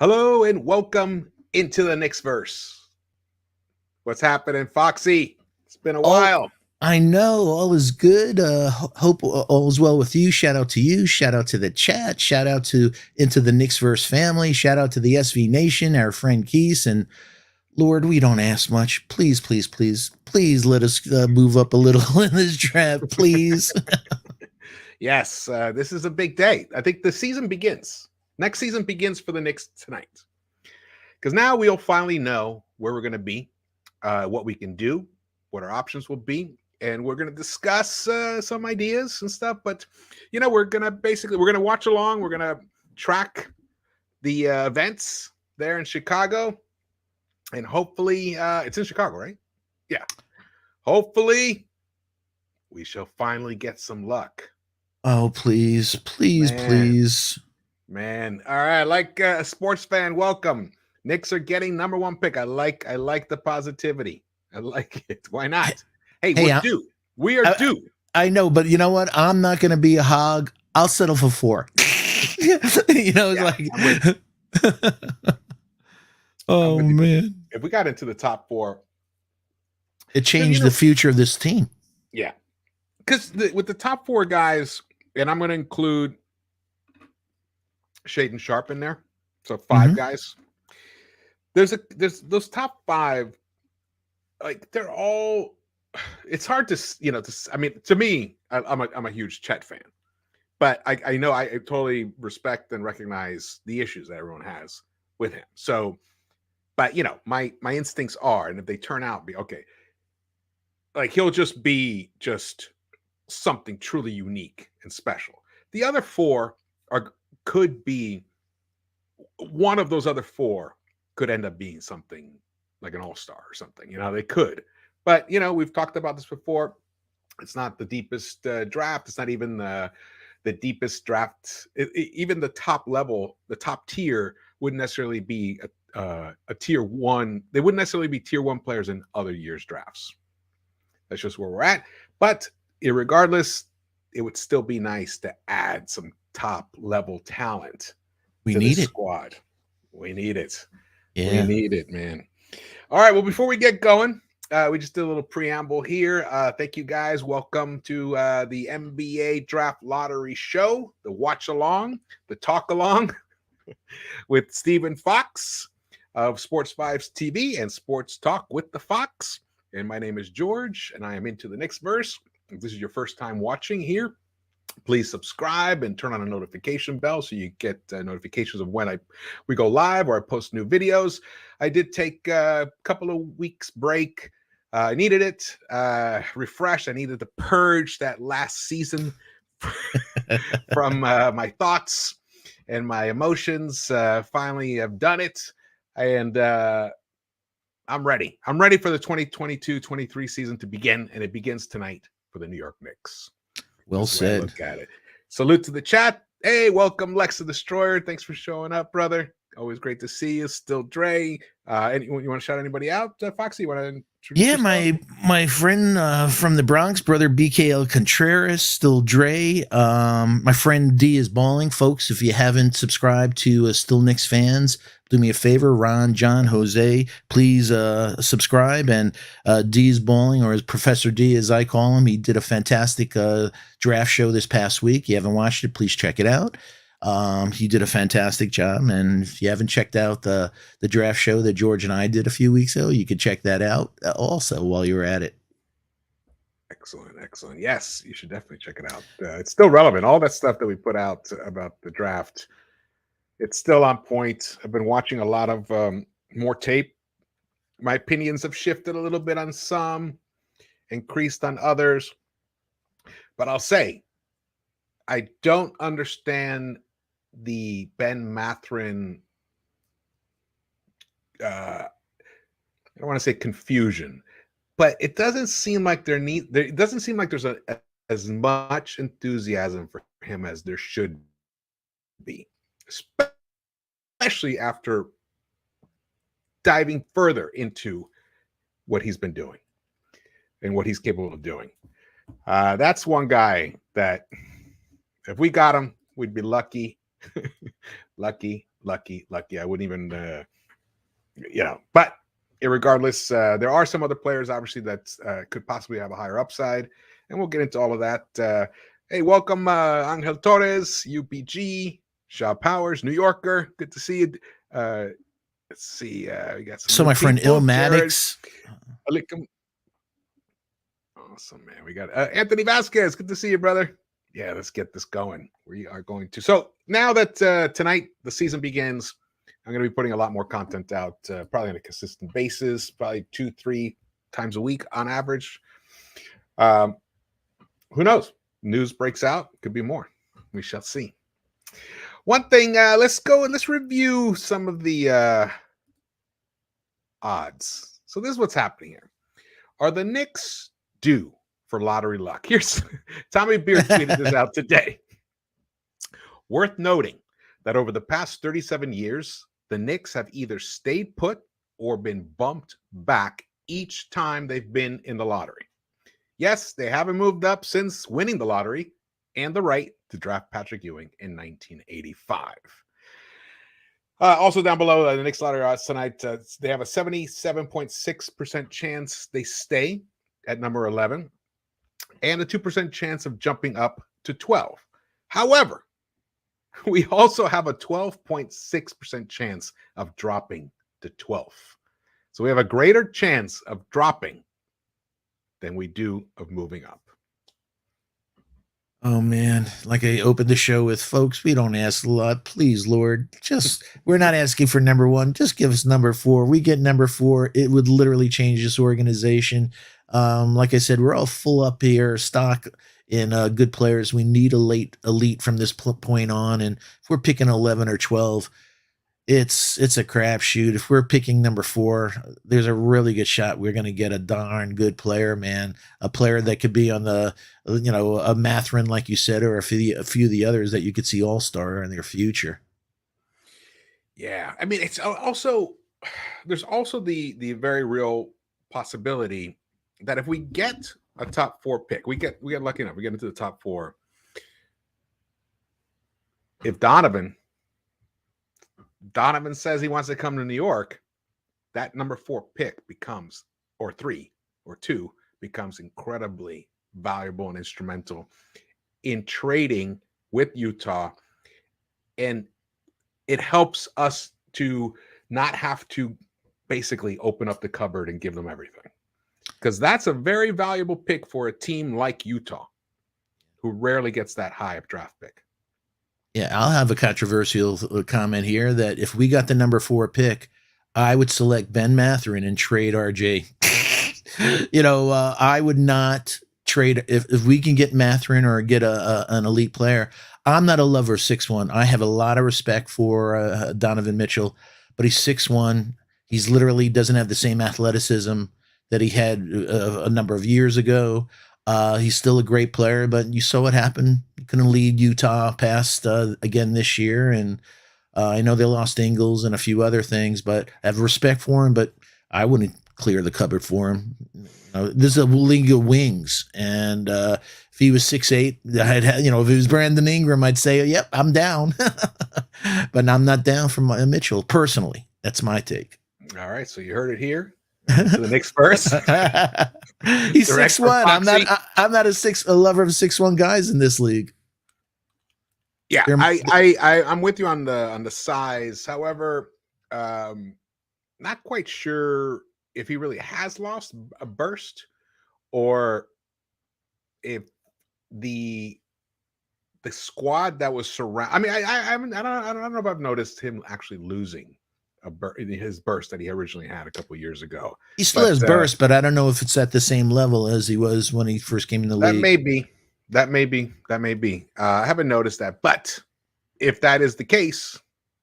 Hello and welcome into the Knicks-Verse. What's happening, Foxy? It's been a All while. I know, all is good. Hope all is well with you. Shout out to you. Shout out to the chat. Shout out to into the Knicks-Verse family. Shout out to the SV Nation, our friend Keese. And Lord, we don't ask much. Please, please, please, please let us move up a little in this draft, please. Yes, this is a big day. I think the season begins. Next season begins for the Knicks tonight. Because now we'll finally know where we're going to be, what we can do, what our options will be, and we're going to discuss some ideas and stuff. But we're going to watch along. We're going to track the events there in Chicago, and hopefully it's in Chicago, right? Yeah. Hopefully we shall finally get some luck. Oh, please, please, please. Man. All right. Like a sports fan, welcome. Knicks are getting number one pick. I like the positivity. I like it. Why not? Hey, we're due. We are due. I know, but you know what? I'm not going to be a hog. I'll settle for 4. Oh man. If we got into the top 4, it changed the future of this team. Yeah. Because with the top 4 guys, and I'm going to include Shaden Sharp in there. So 5 guys. There's those top 5, like they're all. It's hard to I mean, to me, I'm a huge Chet fan, but I know I totally respect and recognize the issues that everyone has with him. So, but my instincts are, and if they turn out be okay, like he'll just be something truly unique and special. The other 4 could be one of those other 4 could end up being something like an all-star or something. They could. But, we've talked about this before. It's not the deepest draft. It's not even the deepest draft. Even the top level, the top tier wouldn't necessarily be a tier 1. They wouldn't necessarily be tier 1 players in other years' drafts. That's just where we're at. But regardless, it would still be nice to add some top level talent to the squad. We need it. Yeah. We need it, man. All right. Well, before we get going, we just did a little preamble here. Thank you guys. Welcome to the NBA Draft Lottery Show, the watch along, the talk along with Stephen Fox of Sports 5's TV and Sports Talk with the Fox. And my name is George, and I am into the Knicks-Verse. If this is your first time watching here, please subscribe and turn on a notification bell so you get notifications of when we go live or I post new videos. I did take a couple of weeks break. I needed it. Refresh. I needed to purge that last season from my thoughts and my emotions. Finally, I've done it. And I'm ready. I'm ready for the 2022-23 season to begin, and it begins tonight for the New York Knicks. Well said. Look at it. Salute to the chat. Hey, welcome, Lex the Destroyer. Thanks for showing up, brother. Always great to see you. Still Dre. You want to shout anybody out, Foxy? You want to introduce yourself? my friend from the Bronx, brother BKL Contreras, Still Dre. My friend D is balling, folks. If you haven't subscribed to Still Knicks fans, do me a favor, Ron, John, Jose, please subscribe. And D is balling, or as Professor D, as I call him, he did a fantastic draft show this past week. You haven't watched it, please check it out. He did a fantastic job, and if you haven't checked out the draft show that George and I did a few weeks ago, you could check that out also while you were at it. Excellent. Yes, you should definitely check it out. It's still relevant. All that stuff that we put out about the draft, it's still on point. I've been watching a lot of more tape. My opinions have shifted a little bit on some, increased on others. But I'll say, I don't understand the Ben Mathurin, I don't want to say confusion, but it doesn't seem like it doesn't seem like there's as much enthusiasm for him as there should be, especially after diving further into what he's been doing and what he's capable of doing. That's one guy that if we got him, we'd be lucky. Lucky. lucky. I wouldn't even, but regardless, there are some other players obviously that could possibly have a higher upside, and we'll get into all of that. Hey, welcome, Angel Torres, UPG, Shaw Powers, New Yorker. Good to see you. Let's see. We got some So new my friend people. Jared, Ilmatics. awesome, man. We got Anthony Vasquez. Good to see you, brother. Yeah, let's get this going. We are going to. So now that tonight the season begins, I'm going to be putting a lot more content out, probably on a consistent basis, probably 2-3 times a week on average. Who knows? News breaks out. Could be more. We shall see. One thing, let's go and let's review some of the odds. So this is what's happening here. Are the Knicks due for lottery luck? Here's Tommy Beard tweeted this out today. Worth noting that over the past 37 years, the Knicks have either stayed put or been bumped back each time they've been in the lottery. Yes, they haven't moved up since winning the lottery and the right to draft Patrick Ewing in 1985. Also down below, the Knicks lottery odds tonight, they have a 77.6% chance they stay at number 11 and a 2% chance of jumping up to 12. However, we also have a 12.6% chance of dropping to 12th. So we have a greater chance of dropping than we do of moving up. Oh man, like I opened the show with, folks, we don't ask a lot. Please, Lord, we're not asking for number 1. Just give us number 4. We get number 4. It would literally change this organization. Like I said, we're all full up here, stock in good players. We need a late elite from this point on. And if we're picking 11 or 12, it's a crapshoot. If we're picking number 4, there's a really good shot we're going to get a darn good player, man. A player that could be on the, a Mathurin, like you said, or a few of the others that you could see all-star in their future. Yeah, I mean, it's also, there's also the very real possibility that if we get a top 4 pick, we get lucky enough, we get into the top 4. If Donovan says he wants to come to New York, that number 4 pick becomes, or 3 or 2, becomes incredibly valuable and instrumental in trading with Utah. And it helps us to not have to basically open up the cupboard and give them everything. Because that's a very valuable pick for a team like Utah, who rarely gets that high of draft pick. Yeah, I'll have a controversial comment here that if we got the number 4 pick, I would select Ben Mathurin and trade RJ. I would not trade if we can get Mathurin or get an elite player. I'm not a lover of 6'1". I have a lot of respect for Donovan Mitchell, but he's 6'1". He's literally doesn't have the same athleticism that he had a number of years ago. He's still a great player, but you saw what happened. He couldn't lead Utah past again this year, and I know they lost Ingles and a few other things, but I have respect for him, but I wouldn't clear the cupboard for him. This is a league of wings, and if he was 6'8", if it was Brandon Ingram, I'd say, yep, I'm down. But I'm not down for Mitchell, personally. That's my take. All right, so you heard it here. To the Knicks-Verse. He's 6'1". I'm not a lover of 6'1" guys in this league. Yeah, I'm with you on the size. However, not quite sure if he really has lost a burst, or if the squad that was surround. I mean, I don't know if I've noticed him actually losing his burst that he originally had a couple years ago. He still has burst, but I don't know if it's at the same level as he was when he first came in the league. That may be. I haven't noticed that, but if that is the case,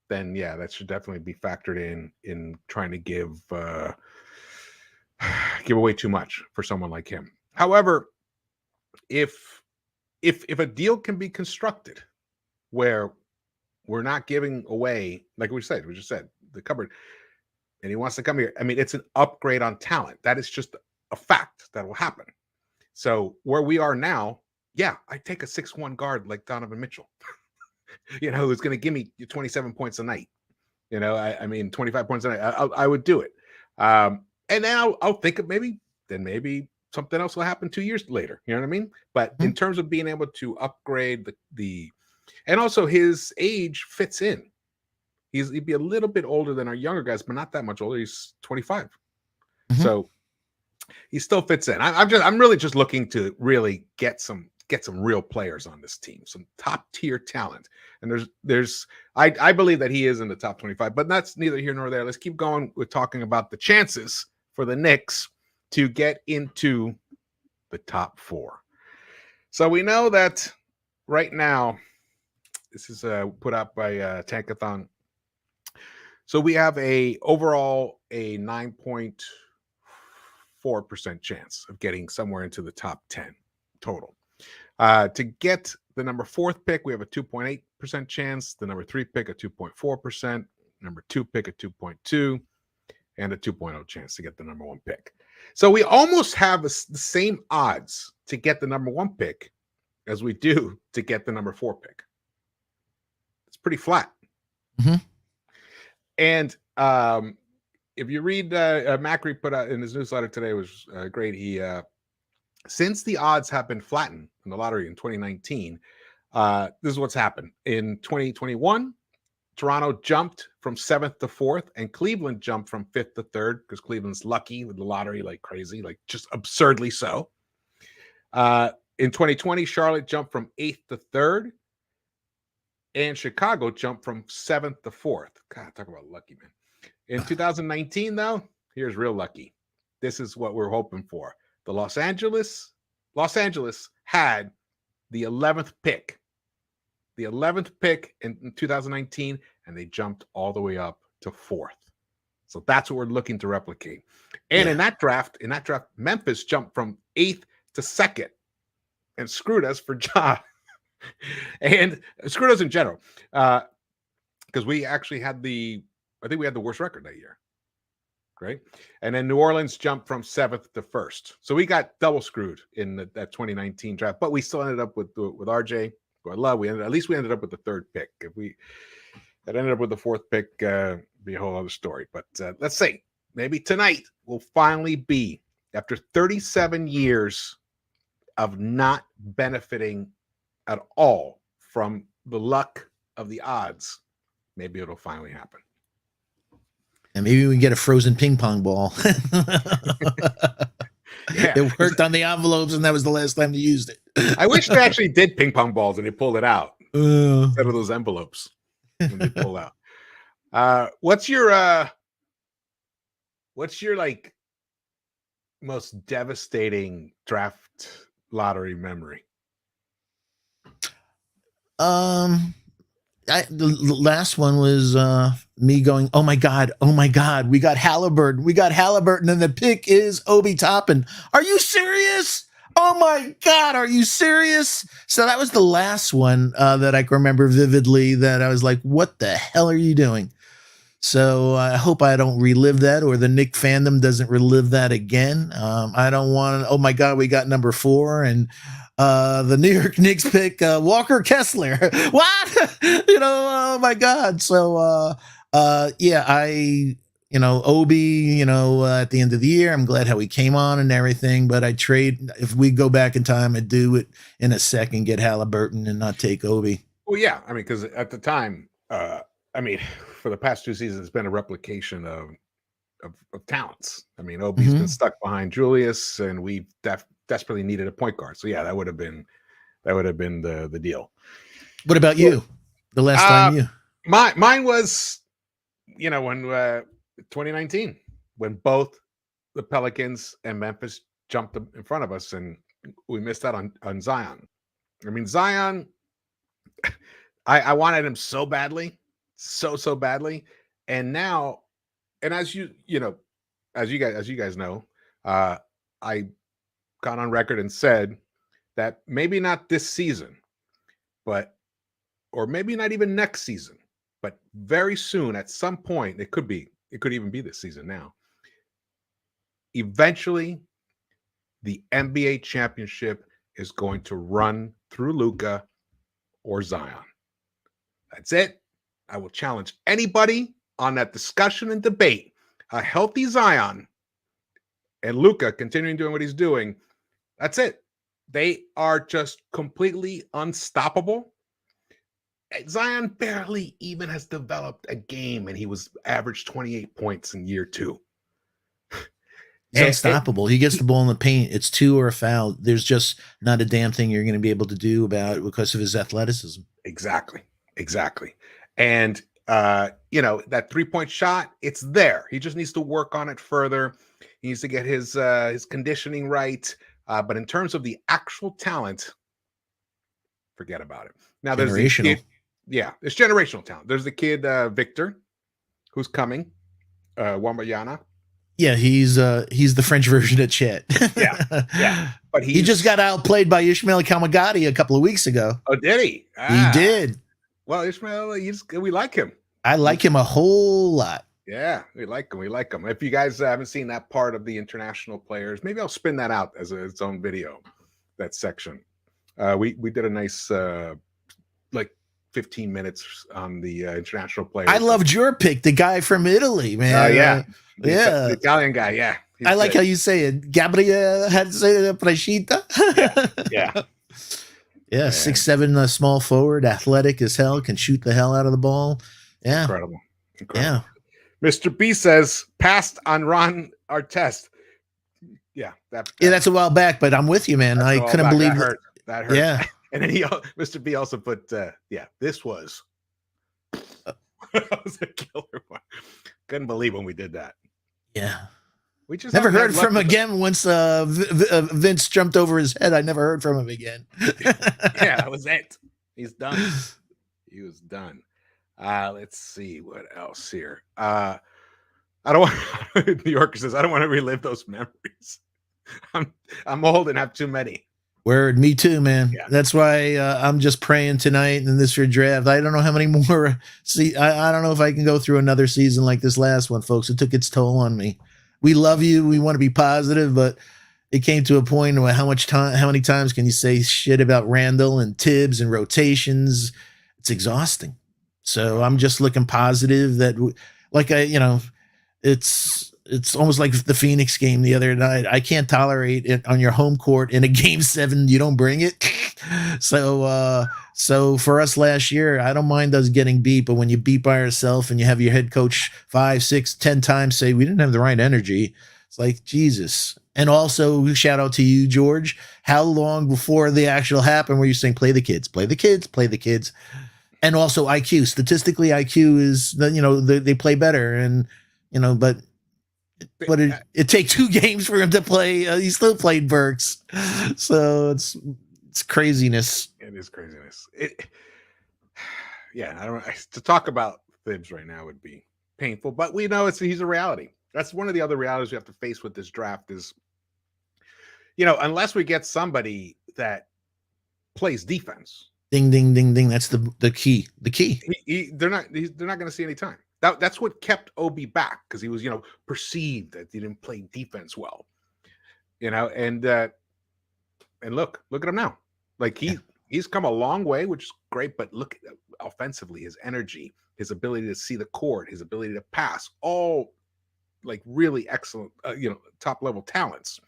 then yeah, that should definitely be factored in trying to give away too much for someone like him. However, if a deal can be constructed where we're not giving away, like we just said, the cupboard, and he wants to come here, I mean, it's an upgrade on talent. That is just a fact that will happen. So where we are now, yeah, I take a 6'1" guard like Donovan Mitchell, who's going to give me 27 points a night. You know, I mean, 25 points a night. I would do it. And then I'll think of maybe something else will happen 2 years later. You know what I mean? But in Mhm. terms of being able to upgrade the and also his age fits in. He'd be a little bit older than our younger guys, but not that much older. He's 25. Mhm. So he still fits in. I'm really just looking to really get some real players on this team, some top tier talent. And I believe that he is in the top 25, but that's neither here nor there. Let's keep going with talking about the chances for the Knicks to get into the top four. So we know that right now, this is put out by Tankathon. So we have overall a 9.4% chance of getting somewhere into the top 10 total. To get the number 4th pick, we have a 2.8% chance. The number 3 pick, a 2.4%. Number 2 pick, a 2.2, and a 2.0 chance to get the number 1 pick. So we almost have the same odds to get the number 1 pick as we do to get the number 4 pick. It's pretty flat. Mhm. And if you read Macri put out in his newsletter today, was great. He since the odds have been flattened in the lottery in 2019, this is what's happened. In 2021, Toronto jumped from 7th to 4th, and Cleveland jumped from 5th to 3rd because Cleveland's lucky with the lottery like crazy, like just absurdly so. In 2020, Charlotte jumped from 8th to 3rd, and Chicago jumped from 7th to 4th. God, talk about lucky, man. In 2019, though, here's real lucky. This is what we're hoping for. The Los Angeles had the 11th pick. The 11th pick in 2019, and they jumped all the way up to 4th. So that's what we're looking to replicate. And Yeah. in that draft, Memphis jumped from 8th to 2nd and screwed us for job. And screwed us in general. Because we actually had I think we had the worst record that year. Right. And then New Orleans jumped from 7th to 1st. So we got double screwed in that 2019 draft, but we still ended up with RJ, who I love. At least we ended up with the 3rd pick. If we had ended up with the 4th pick, be a whole other story. But let's say maybe tonight will finally be, after 37 years of not benefiting at all from the luck of the odds, maybe it'll finally happen. And maybe we can get a frozen ping pong ball. Yeah. It worked on the envelopes, and that was the last time they used it. I wish they actually did ping pong balls and they pulled it out instead of those envelopes when they pull out. What's your like most devastating draft lottery memory? The last one was me going, oh my god, we got Halliburton, and the pick is Obi Toppin. Are you serious? Oh my god, are you serious? So that was the last one that I can remember vividly, that I was like, what the hell are you doing? So I hope I don't relive that, or the Nick fandom doesn't relive that again. I don't want to, oh my god, we got number 4, and the New York Knicks pick Walker Kessler. What? Oh my god. So yeah, Obi, at the end of the year, I'm glad how he came on and everything, but if we go back in time, I'd do it in a second, get Halliburton and not take Obi. Well, yeah, I mean, because at the time, for the past 2 seasons, it's been a replication of talents. I mean, Obi's been stuck behind Julius, and we desperately needed a point guard. So yeah, that would have been the deal. What about you? The last time you? Mine was, when 2019, when both the Pelicans and Memphis jumped in front of us, and we missed out on Zion. I mean, Zion, I wanted him so badly, so badly, and now, and as you guys know, I got on record and said that maybe not this season, or maybe not even next season, but very soon, at some point, it could even be this season now. Eventually, the NBA championship is going to run through Luka or Zion. That's it. I will challenge anybody on that discussion and debate, a healthy Zion and Luka continuing doing what he's doing, that's it. They are just completely unstoppable. Zion barely even has developed a game, and he was averaged 28 points in year 2. He's unstoppable. He gets the ball in the paint. It's 2 or a foul. There's just not a damn thing you're going to be able to do about it because of his athleticism. Exactly. And that 3-point shot, it's there. He just needs to work on it further. He needs to get his conditioning right. But in terms of the actual talent, forget about it. Now there's the kid, it's generational talent. There's the kid Victor, who's coming, Wambayana. Yeah, he's the French version of Chet. yeah. But he just got outplayed by Ishmael Kamagati a couple of weeks ago. Oh, did he? He did. Well, Ishmael, we like him. I like him a whole lot. Yeah, we like him. If you guys haven't seen that part of the international players, maybe I'll spin that out as its own video, that section. We did a nice 15 minutes on the international players. I loved your pick, the guy from Italy, man. The Italian guy, yeah. I like how you say it. Gabriel had to say the Prashita. Yeah. Yeah, 6'7", small forward, athletic as hell, can shoot the hell out of the ball. Yeah. Incredible. Yeah. Mr. B says, passed on Ron Artest. Yeah. That's a while back, but I'm with you, man. I couldn't believe it. That hurt. Yeah. And then Mr. B also put, this was. That was a killer one. Couldn't believe when we did that. Yeah. We just never heard from him again once Vince jumped over his head. I never heard from him again. Yeah, that was it. He's done. He was done. Let's see what else here. I don't want New Yorker says I don't want to relive those memories. I'm old and have too many. Word, me too, man. Yeah. That's why I'm just praying tonight in this year draft. I don't know how many more. I don't know if I can go through another season like this last one, folks. It took its toll on me. We love you. We want to be positive, but it came to a point where how many times can you say shit about Randall and Tibbs and rotations? It's exhausting. So I'm just looking positive that, it's almost like the Phoenix game the other night. I can't tolerate it on your home court in a game 7. You don't bring it. So for us last year, I don't mind us getting beat, but when you beat by yourself and you have your head coach 5, 6, 10 times say we didn't have the right energy, it's like Jesus. And also shout out to you, George. How long before the actual happened were you saying play the kids, play the kids, play the kids? And also IQ. Statistically, IQ is they play better, and but it takes 2 games for him to play. He still played Burks, so it's craziness. It is craziness. I don't. To talk about Thibs right now would be painful, but we know he's a reality. That's one of the other realities we have to face with this draft is, unless we get somebody that plays defense. Ding, ding, ding, ding. That's the key. The key. They're not going to see any time. That's what kept Obi back, because he was, perceived that he didn't play defense well, and look at him now. Like he's come a long way, which is great, but look offensively, his energy, his ability to see the court, his ability to pass, all like really excellent, top level talents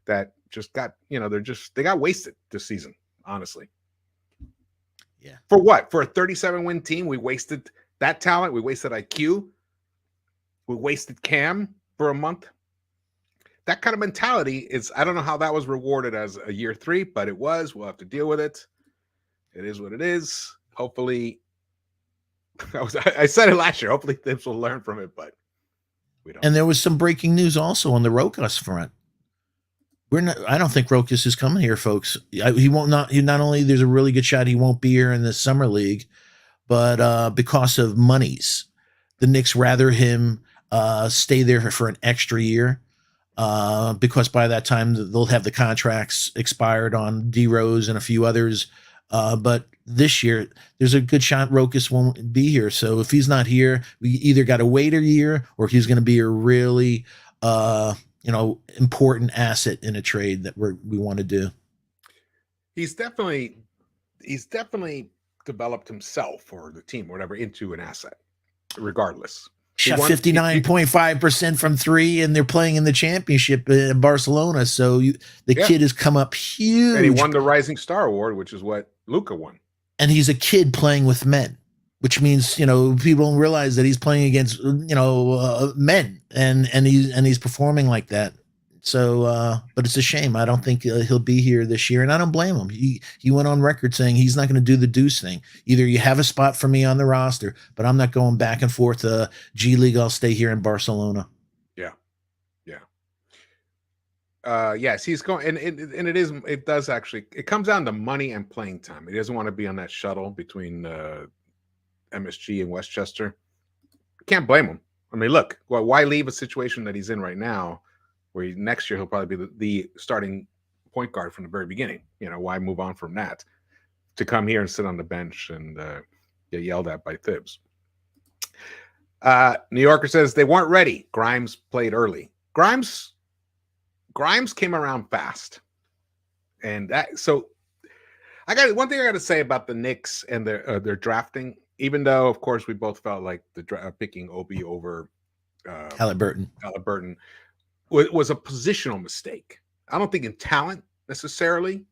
that just got, they got wasted this season, honestly. Yeah. For what? For a 37-win team, we wasted that talent. We wasted IQ. We wasted Cam for a month. That kind of mentality is, I don't know how that was rewarded as a year 3, but it was. We'll have to deal with it. It is what it is. Hopefully, I said it last year. Hopefully, Thibs will learn from it, but we don't. And there was some breaking news also on the Rokas front. I don't think Rokas is coming here, folks. He won't not only there's a really good shot he won't be here in the summer league, but because of monies, the Knicks rather him stay there for an extra year, because by that time they'll have the contracts expired on D Rose and a few others. But this year there's a good shot Rokas won't be here. So if he's not here, we either got to wait a year, or he's going to be a really important asset in a trade that we want to do. He's definitely developed himself or the team or whatever into an asset, regardless. shot won. 59.5% from three, and they're playing in the championship in Barcelona. So the Yeah, kid has come up and he huge, won the Rising Star Award, which is what Luca won. and he's a kid playing with men, which means people don't realize that he's playing against men, and he's performing like that. So, but it's a shame. I don't think he'll be here this year, and I don't blame him. He went on record saying he's not going to do the Deuce thing. Either you have a spot for me on the roster, but I'm not going back and forth to G League. I'll stay here in Barcelona. Yeah, yeah. Yes, he's going, and it does actually. It comes down to money and playing time. He doesn't want to be on that shuttle between MSG and Westchester. Can't blame him. I mean, look, why leave a situation that he's in right now, where next year he'll probably be the starting point guard from the very beginning? Why move on from that to come here and sit on the bench and get yelled at by Thibs? New Yorker says they weren't ready. Grimes played early. Grimes came around fast, and so I got one thing I got to say about the Knicks and their drafting. Even though, of course, we both felt like the picking Obi over Halliburton was a positional mistake. I don't think in talent necessarily.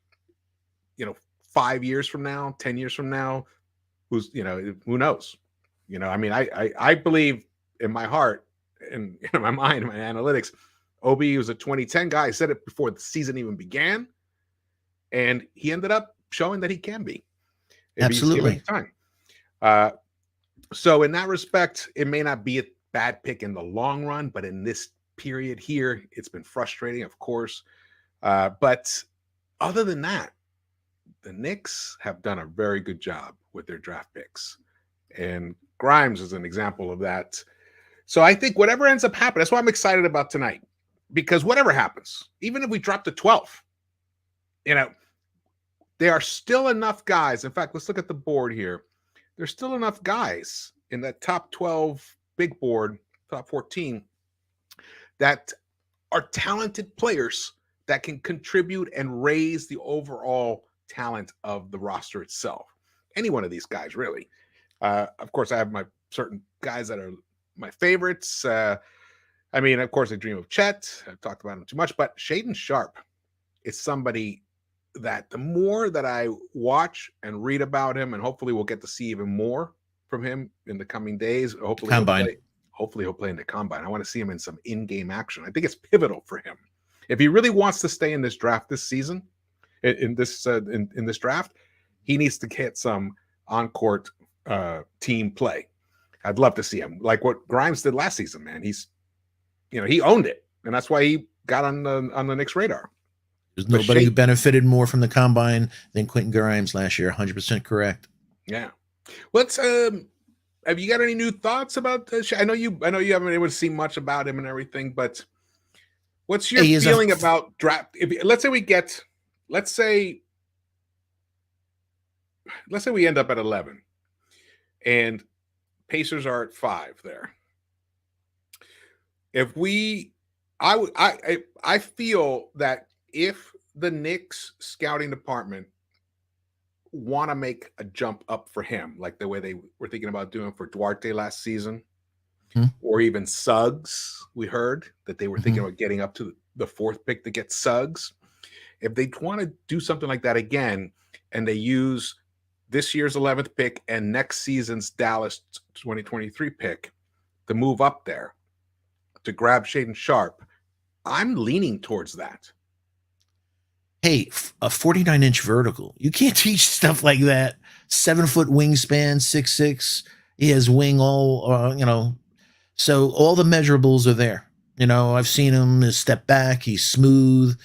5 years from now, 10 years from now, who knows? I mean, I believe in my heart and in my mind, my analytics, Obi was a 2010 guy. I said it before the season even began, and he ended up showing that he can be. Absolutely. Time. So in that respect, it may not be a bad pick in the long run, but in this period here, it's been frustrating, of course. But other than that, the Knicks have done a very good job with their draft picks. And Grimes is an example of that. So I think whatever ends up happening, that's why I'm excited about tonight. Because whatever happens, even if we drop to 12, there are still enough guys. In fact, let's look at the board here. There's still enough guys in that top 12 big board, top 14, that are talented players that can contribute and raise the overall talent of the roster itself. Any one of these guys, really. Of course, I have my certain guys that are my favorites. I mean, of course, I dream of Chet. I've talked about him too much, but Shaedon Sharpe is somebody that the more that I watch and read about him, and hopefully we'll get to see even more from him in the coming days. Hopefully he'll play in the combine. I want to see him in some in-game action. I think it's pivotal for him. If he really wants to stay in this draft this season, in this draft, he needs to get some on-court team play. I'd love to see him like what Grimes did last season, man. He owned it, and that's why he got on the Knicks radar. There's nobody who benefited more from the combine than Quentin Grimes last year. 100% correct. Yeah. Let's have you got any new thoughts about this? I know you haven't been able to see much about him and everything, but what's your feeling about draft? Let's say we end up at 11 and Pacers are at 5 there. I feel that if the Knicks scouting department want to make a jump up for him, like the way they were thinking about doing for Duarte last season, or even Suggs, we heard that they were thinking about getting up to the 4th pick to get Suggs. If they want to do something like that again, and they use this year's 11th pick and next season's Dallas 2023 pick to move up there to grab Shaedon Sharpe, I'm leaning towards that. Hey, a 49-inch vertical. You can't teach stuff like that. 7-foot wingspan, 6'6". He has wing all, so all the measurables are there. I've seen him step back. He's smooth.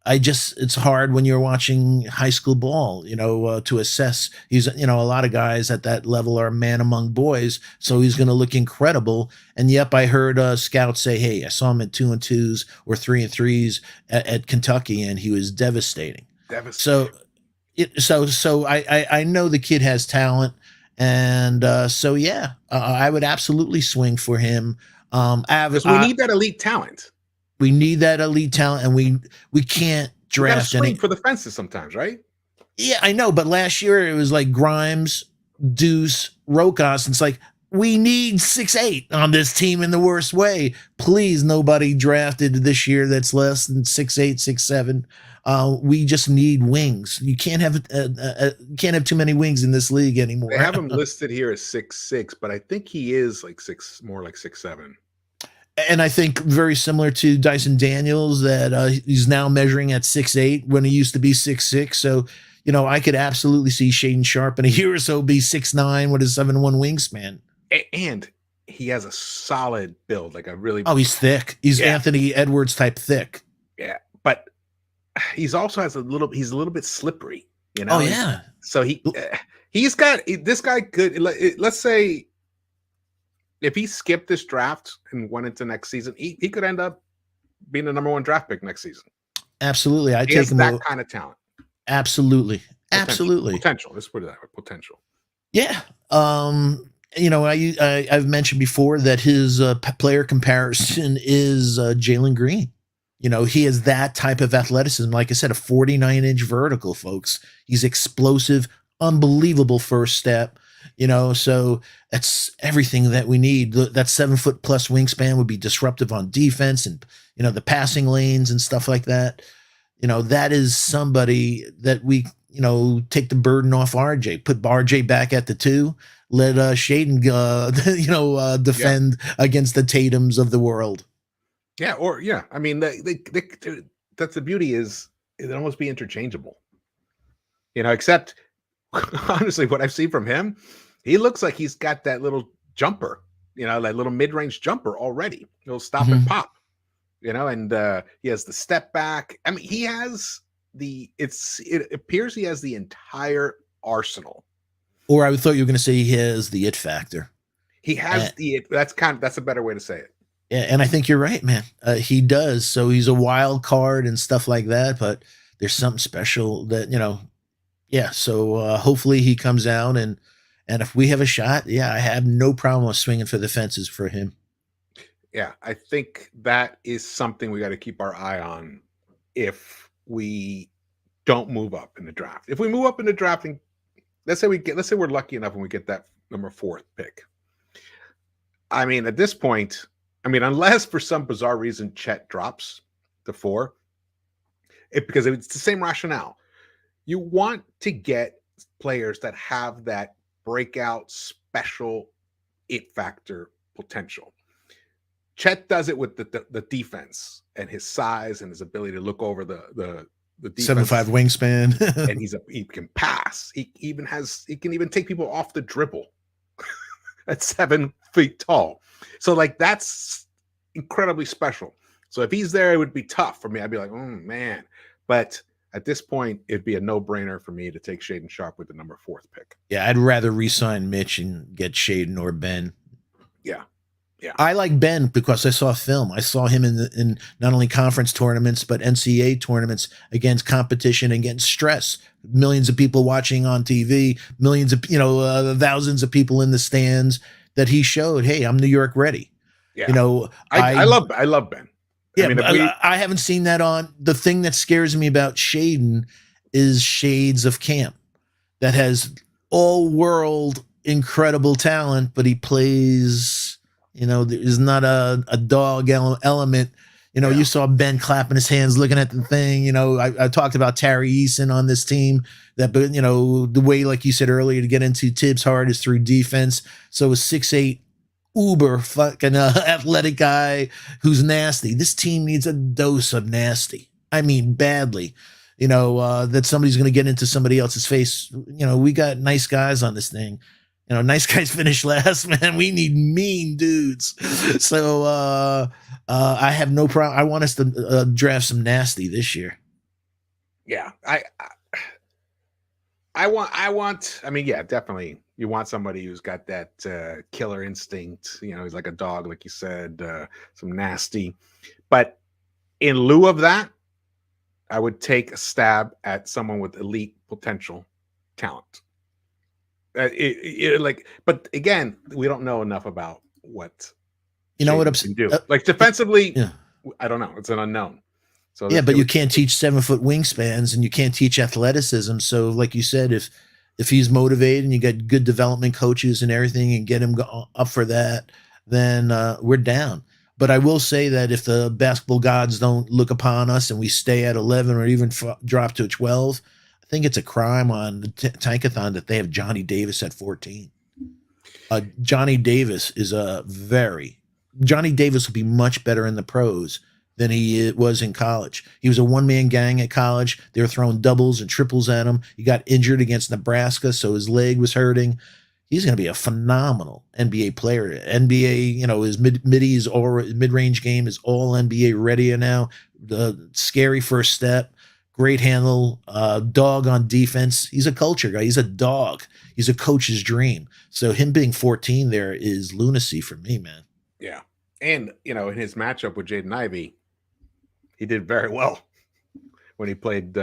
It's hard when you're watching high school ball, to assess. He's, a lot of guys at that level are man among boys, so he's going to look incredible. And yep, I heard scouts say, hey, I saw him at 2-2s or 3-3s at Kentucky, and he was devastating. So I know the kid has talent, and I would absolutely swing for him. Because we need that elite talent. We need that elite talent, and we can't draft any for the fences sometimes, right? Yeah, I know. But last year it was like Grimes, Deuce, Rokas. And it's like, we need 6'8" on this team in the worst way. Please, nobody drafted this year that's less than 6'8", 6'7". We just need wings. You can't have too many wings in this league They anymore. have him listed here as 6'6", but I think he is like more like 6'7". And I think very similar to Dyson Daniels, that he's now measuring at 6'8" when he used to be 6'6". So, I could absolutely see Shaden Sharp in a year or so be 6'9" with a 7'1" wingspan. And he has a solid build, like a really. Oh, he's thick. He's Anthony Edwards type thick. Yeah, but he's also he's a little bit slippery. Oh yeah. So he's got this guy could, let's say, if he skipped this draft and went into next season, he could end up being the number 1 draft pick next season. Absolutely. I take him that kind of talent. Absolutely. Absolutely. Potential. Let's put it that way. Potential. Yeah. I've mentioned before that his player comparison is Jalen Green. He has that type of athleticism. Like I said, a 49-inch vertical, folks. He's explosive, unbelievable first step. So that's everything that we need. That 7-foot plus wingspan would be disruptive on defense and, the passing lanes and stuff like that. That is somebody that we, take the burden off RJ, put RJ back at the 2, let Shaden, defend against the Tatums of the world. Yeah. Or, I mean, that's the beauty is it'd almost be interchangeable, except honestly, what I've seen from him, he looks like he's got that little jumper, that little mid-range jumper already. He'll stop and pop, and he has the step back. I mean, he has it appears he has the entire arsenal. Or I thought you were going to say he has the it factor. He has that's a better way to say it. Yeah, and I think you're right, man. He does. So he's a wild card and stuff like that, but there's something special that, yeah. So hopefully he comes out and if we have a shot, I have no problem with swinging for the fences for him. Yeah, I think that is something we got to keep our eye on if we don't move up in the draft. If we move up in the draft, and let's say we're lucky enough and we get that number 4th pick. I mean, at this point, unless for some bizarre reason Chet drops to 4, because it's the same rationale. You want to get players that have that breakout special it factor potential. Chet does it with the defense and his size and his ability to look over the defense. 7'5" wingspan. And he can pass. He can even take people off the dribble at 7 feet tall. So that's incredibly special. So if he's there, it would be tough for me. I'd be like, oh man. But at this point, it'd be a no-brainer for me to take Shaden Sharp with the number 4th pick. Yeah, I'd rather re-sign Mitch and get Shaden or Ben. Yeah. I like Ben because I saw film. I saw him in not only conference tournaments but NCAA tournaments against competition, against stress. Millions of people watching on TV, millions of thousands of people in the stands. That he showed, hey, I'm New York ready. Yeah. I love Ben. Yeah, I haven't seen that on. The thing that scares me about Shaden is Shades of Camp, that has all world incredible talent, but he plays. There's not a dog element. You saw Ben clapping his hands, looking at the thing. I talked about Tari Eason on this team. That, the way, like you said earlier, to get into Tibbs hard is through defense. So a 6'8" uber fucking athletic guy who's nasty. This team needs a dose of nasty. I mean, badly. That somebody's going to get into somebody else's face. We got nice guys on this thing. Nice guys finish last, man. We need mean dudes. So I have no problem. I want us to draft some nasty this year. Yeah, I want. Yeah, definitely. You want somebody who's got that killer instinct. He's like a dog, like you said, some nasty. But in lieu of that, I would take a stab at someone with elite potential talent. But again, we don't know enough about what what can do. Defensively, I don't know. It's an unknown. So but you can't teach 7-foot wingspans and you can't teach athleticism. So, like you said, if if he's motivated and you got good development coaches and everything and get him up for that, then we're down. But I will say that if the basketball gods don't look upon us and we stay at 11 or even drop to 12, I think it's a crime on the Tankathon that they have Johnny Davis at 14. Johnny Davis Johnny Davis will be much better in the pros than he was in college. He was a one-man gang at college. They were throwing doubles and triples at him. He got injured against Nebraska, so his leg was hurting. He's going to be a phenomenal NBA player. NBA, his mid-range game is all NBA ready now. The scary first step, great handle, dog on defense. He's a culture guy. He's a dog. He's a coach's dream. So him being 14 there is lunacy for me, man. Yeah. And, in his matchup with Jaden Ivey, he did very well when he played.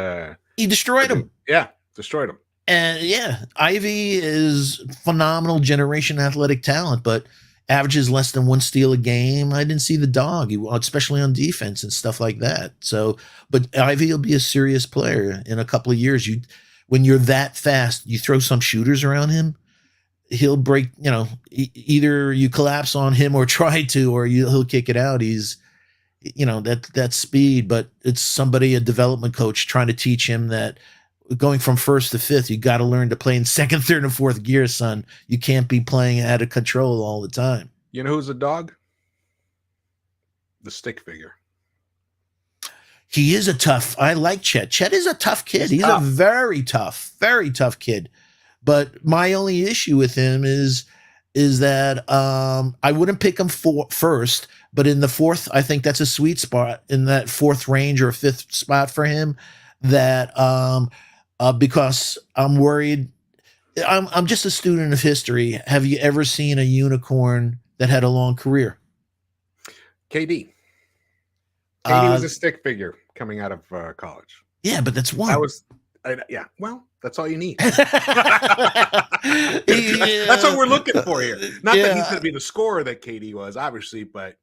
He destroyed him. Yeah, destroyed him. And yeah, Ivy is phenomenal generation athletic talent, but averages less than 1 steal a game. I didn't see the dog, especially on defense and stuff like that. So, but Ivy will be a serious player in a couple of years. When you're that fast, you throw some shooters around him, he'll break, either you collapse on him or try to, or he'll kick it out. He's, that speed, but it's a development coach trying to teach him that going from first to fifth, you got to learn to play in second, third, and fourth gear, son. You can't be playing out of control all the time. You know who's a dog? The stick figure. He is I like Chet. Chet is a tough kid. He's a very tough kid. But my only issue with him is that I wouldn't pick him first, but in the fourth, I think that's a sweet spot in that fourth range or fifth spot for him. That because I'm worried. I'm just a student of history. Have you ever seen a unicorn that had a long career? KD. KD was a stick figure coming out of college. Yeah, but that's one. Yeah, well, that's all you need. That's what we're looking for here. Not that he's going to be the scorer that KD was, obviously, but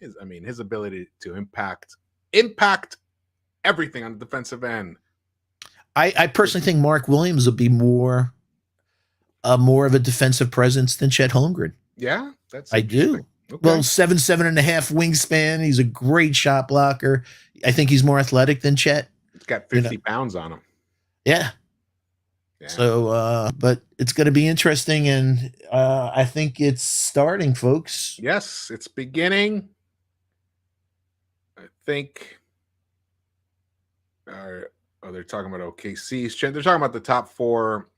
his ability to impact everything on the defensive end. I personally think Mark Williams will be more of a defensive presence than Chet Holmgren. Yeah, I do. Okay. Well, 7.5 wingspan. He's a great shot blocker. I think he's more athletic than Chet. He's got 50 pounds on him. Yeah. So, but it's going to be interesting, and I think it's starting, folks. Yes, it's beginning. I think. They're talking about OKC's. They're talking about the top 4,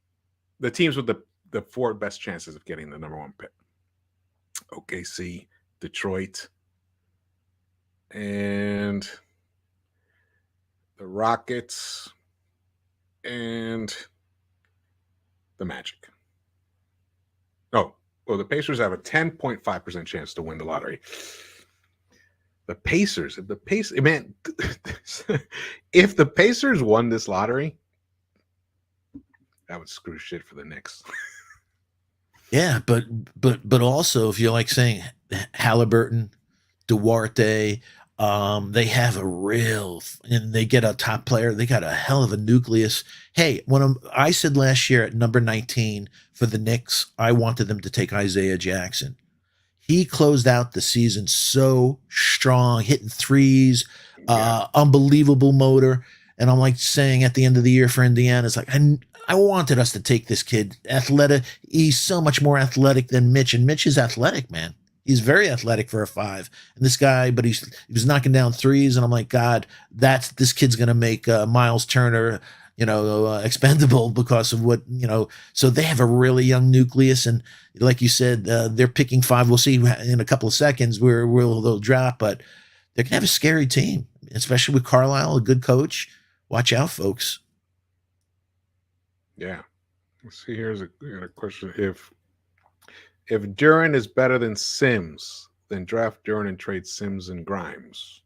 the teams with the 4 best chances of getting the number 1 pick. OKC, Detroit, and the Rockets, and the Magic. Oh, well, the Pacers have a 10.5% chance to win the lottery. The Pacers, if the Pacers won this lottery, that would screw shit for the Knicks. Yeah, but also if you're like saying Halliburton, Duarte, they have and they get a top player. They got a hell of a nucleus. Hey, I said last year at number 19 for the Knicks, I wanted them to take Isaiah Jackson. He closed out the season so strong, hitting threes, unbelievable motor. And I'm like saying at the end of the year for Indiana, it's like, I wanted us to take this kid. Athletic. He's so much more athletic than Mitch. And Mitch is athletic, man. He's very athletic for a 5. And this guy, but he was knocking down threes. And I'm like, God, this kid's going to make Miles Turner, expendable because of what, so they have a really young nucleus. And like you said, they're picking 5. We'll see in a couple of seconds where they'll drop, but they're going to have a scary team, especially with Carlisle, a good coach. Watch out, folks. Yeah. Let's see, here's a question. If Duren is better than Sims, then draft Duren and trade Sims and Grimes.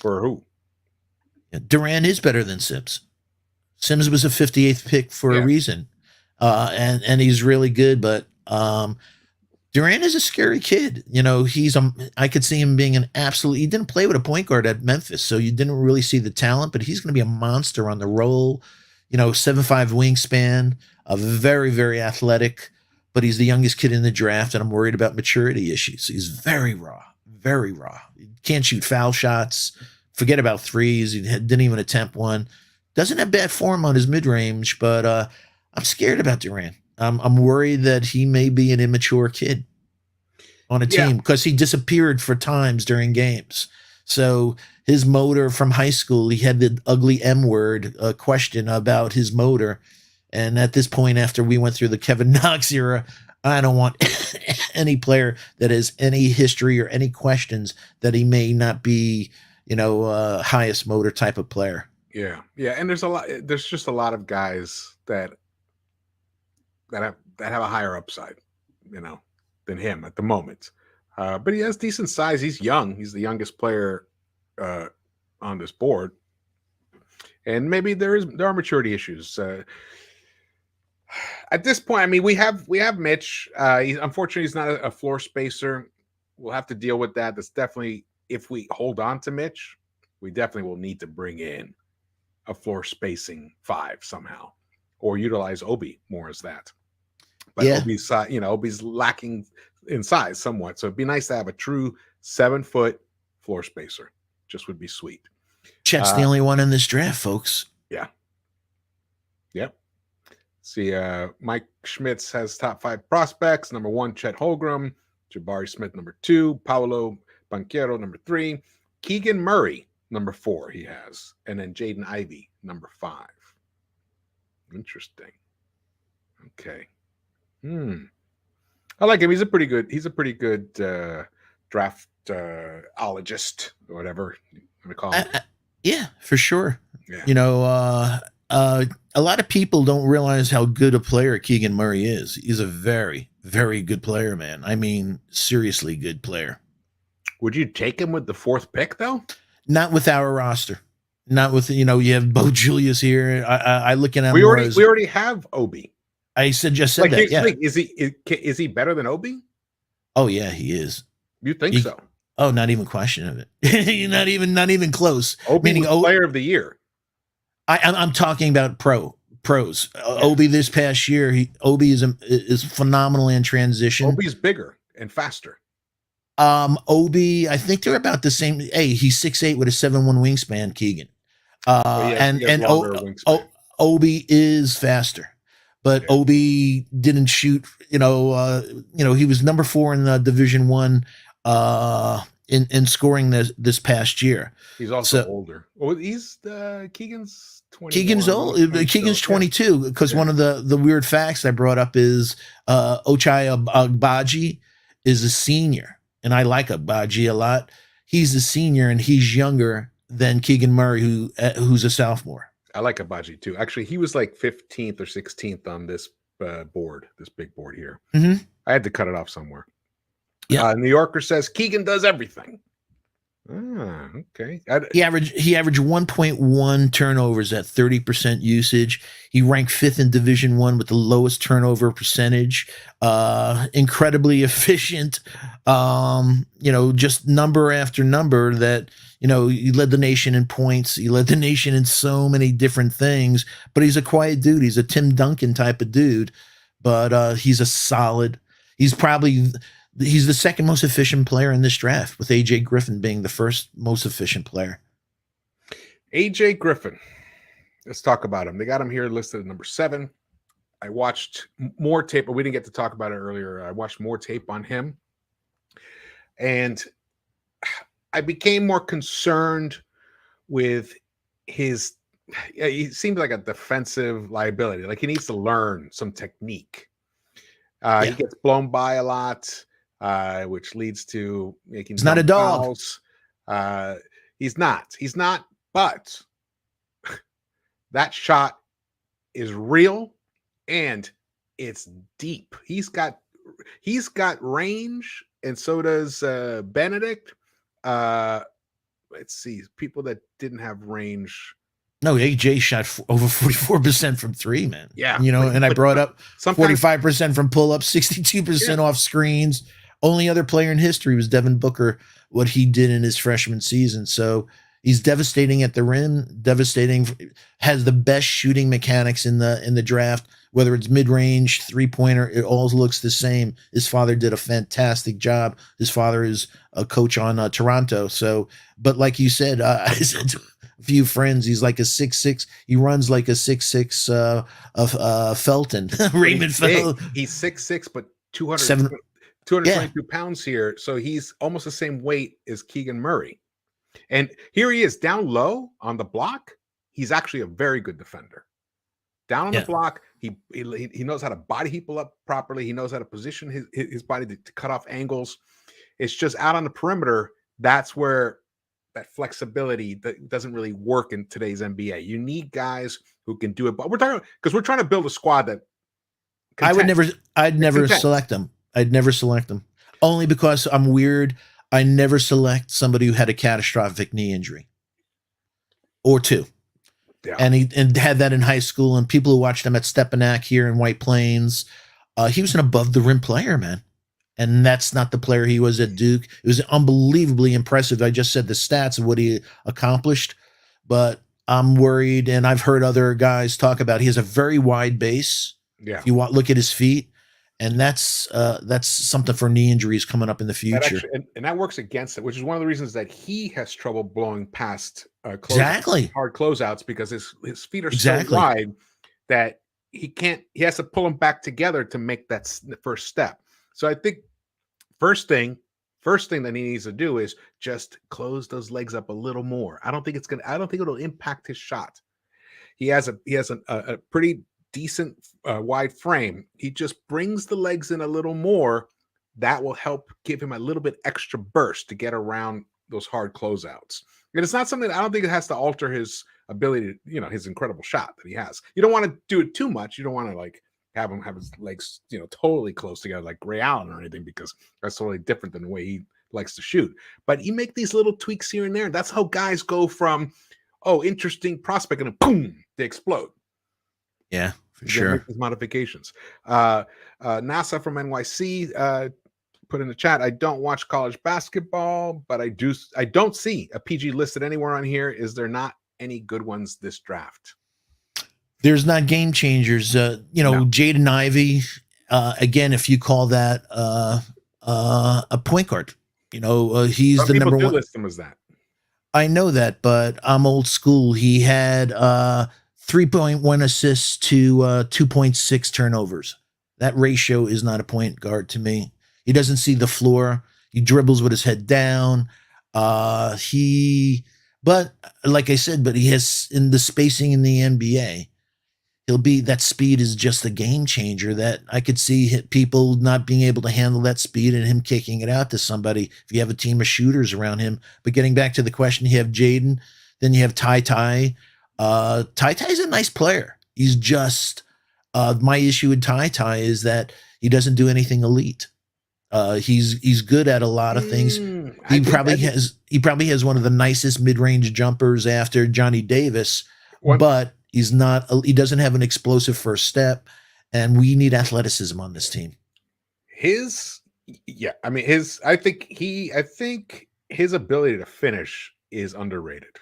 For who? Yeah, Durant is better than Sims. Sims was a 58th pick for a reason. And he's really good, but Durant is a scary kid. I could see him being he didn't play with a point guard at Memphis, so you didn't really see the talent, but he's going to be a monster on the roll. 7'5" wingspan, a very, very athletic, but he's the youngest kid in the draft, and I'm worried about maturity issues. He's very raw, very raw. He can't shoot foul shots. Forget about threes. He didn't even attempt one. Doesn't have bad form on his mid range, but I'm scared about Durant. I'm worried that he may be an immature kid on a team because he disappeared for times during games. So his motor from high school, he had the ugly M word question about his motor. And at this point, after we went through the Kevin Knox era, I don't want any player that has any history or any questions that he may not be, highest motor type of player. Yeah. And there's just a lot of guys that have a higher upside, than him at the moment. But he has decent size. He's young. He's the youngest player on this board. And maybe there are maturity issues. At this point, I mean, we have Mitch. Unfortunately, he's not a floor spacer. We'll have to deal with that. That's definitely, if we hold on to Mitch, we definitely will need to bring in a floor spacing 5 somehow, or utilize Obi more as that. But Obi's Obi's lacking in size somewhat, so it'd be nice to have a true 7-foot floor spacer. Just would be sweet. Chet's the only one in this draft, folks. Yeah. Yep. See, Mike Schmitz has top 5 prospects. Number 1, Chet Holmgren. Jabari Smith, number 2. Paolo Banchero, number 3. Keegan Murray, number 4, he has. And then Jaden Ivey, number 5. Interesting. Okay. I like him. He's a pretty good draftologist or whatever you want to call him. Yeah, for sure. Yeah. A lot of people don't realize how good a player Keegan Murray is. He's a very, very good player, man. I mean, seriously good player. Would you take him with the 4th pick, though? Not with our roster. Not with, you have Bo Julius here. I look at him. We already have Obi. I just said that. Yeah. Is he better than Obi? Oh yeah, he is. You think so? Oh, not even question of it. not even close. Obi was player of the year. I'm talking about pros. Obi this past year, Obi is phenomenal in transition. Obi's bigger and faster. Obi, I think they're about the same. Hey, he's 6'8" with a 7'1" wingspan, Keegan. Obi is faster. But Obi didn't shoot, he was number 4 in the Division 1 in scoring this past year. He's also older. Well, he's Keegan's 20. Keegan's old. Keegan's 22 because one of the weird facts I brought up is Ochai Agbaji is a senior, and I like Agbaji a lot. He's a senior and he's younger than Keegan Murray, who's a sophomore. I like Agbaji too. Actually, he was like 15th or 16th on this board, this big board here. Mm-hmm. I had to cut it off somewhere. Yeah. New Yorker says Keegan does everything. Okay. He averaged 1.1 turnovers at 30% usage. He ranked 5th in Division 1 with the lowest turnover percentage. Incredibly efficient. Just number after number that, he led the nation in points. He led the nation in so many different things, but he's a quiet dude. He's a Tim Duncan type of dude, but he's he's the second most efficient player in this draft, with AJ Griffin being the first most efficient player. AJ Griffin. Let's talk about him. They got him here listed at number 7. I watched more tape, but we didn't get to talk about it earlier. I watched more tape on him, and I became more concerned with his. He seemed like a defensive liability. Like he needs to learn some technique. He gets blown by a lot. Which leads to making. He's not a dog. Fouls. He's not. But that shot is real and it's deep. He's got range, and so does Benedict. Let's see, people that didn't have range. No, AJ shot over 44% from 3, man. Yeah, and I brought up 45% from pull up, 62% off screens. Only other player in history was Devin Booker, what he did in his freshman season. So He's devastating at the rim, devastating, has the best shooting mechanics in the draft, whether it's mid-range, three-pointer, it all looks the same. His father did a fantastic job. His father is a coach on Toronto. So, but like you said, I said to a few friends, he's like a 6'6". He runs like a 6'6" of Felton, Raymond Felton. He's 6'6", but 7, 222 yeah, pounds here. So he's almost the same weight as Keegan Murray. And here he is down low on the block. He's actually a very good defender. Down on the block, he knows how to body people up properly. He knows how to position his body to cut off angles. It's just out on the perimeter. That's where that flexibility that doesn't really work in today's NBA. You need guys who can do it. But we're trying to build a squad that I'd never select them. I'd never select them. Only because I'm weird. I never select somebody who had a catastrophic knee injury or two. Yeah. And had that in high school, and people who watched him at Stepanak here in White Plains, he was an above the rim player, man. And that's not the player he was at Duke. It was unbelievably impressive. I just said the stats of what he accomplished, but I'm worried, and I've heard other guys talk about he has a very wide base. Yeah. If you look at his feet, and that's something for knee injuries coming up in the future. And that works against it, which is one of the reasons that he has trouble blowing past hard closeouts, because his feet are so wide that he has to pull them back together to make that first step. So I think first thing that he needs to do is just close those legs up a little more. I don't think it'll impact his shot. He has a pretty decent wide frame. He just brings the legs in a little more. That will help give him a little bit extra burst to get around those hard closeouts. And it's not something I don't think it has to alter his ability to, his incredible shot that he has. You don't want to do it too much. You don't want to like have him have his legs, totally close together like Ray Allen or anything, because that's totally different than the way he likes to shoot. But you make these little tweaks here and there. That's how guys go from, interesting prospect, and then boom, they explode. Yeah, for sure. These modifications. NASA from NYC put in the chat, I don't watch college basketball, but I don't see a PG listed anywhere on here. Is there not any good ones this draft? There's not game changers. No. Jaden Ivey, again, if you call that a point guard, he's Some the number one. List him as that. I know that, but I'm old school. He had 3.1 assists to 2.6 turnovers. That ratio is not a point guard to me. He doesn't see the floor. He dribbles with his head down. But like I said, he has in the spacing in the NBA. That speed is just a game changer that I could see people not being able to handle that speed and him kicking it out to somebody if you have a team of shooters around him. But getting back to the question, you have Jaden, then you have Ty. Ty is a nice player. He's just my issue with Ty is that he doesn't do anything elite. He's good at a lot of things. He probably has one of the nicest mid-range jumpers after Johnny Davis, but he doesn't have an explosive first step, and we need athleticism on this team. I think his ability to finish is underrated.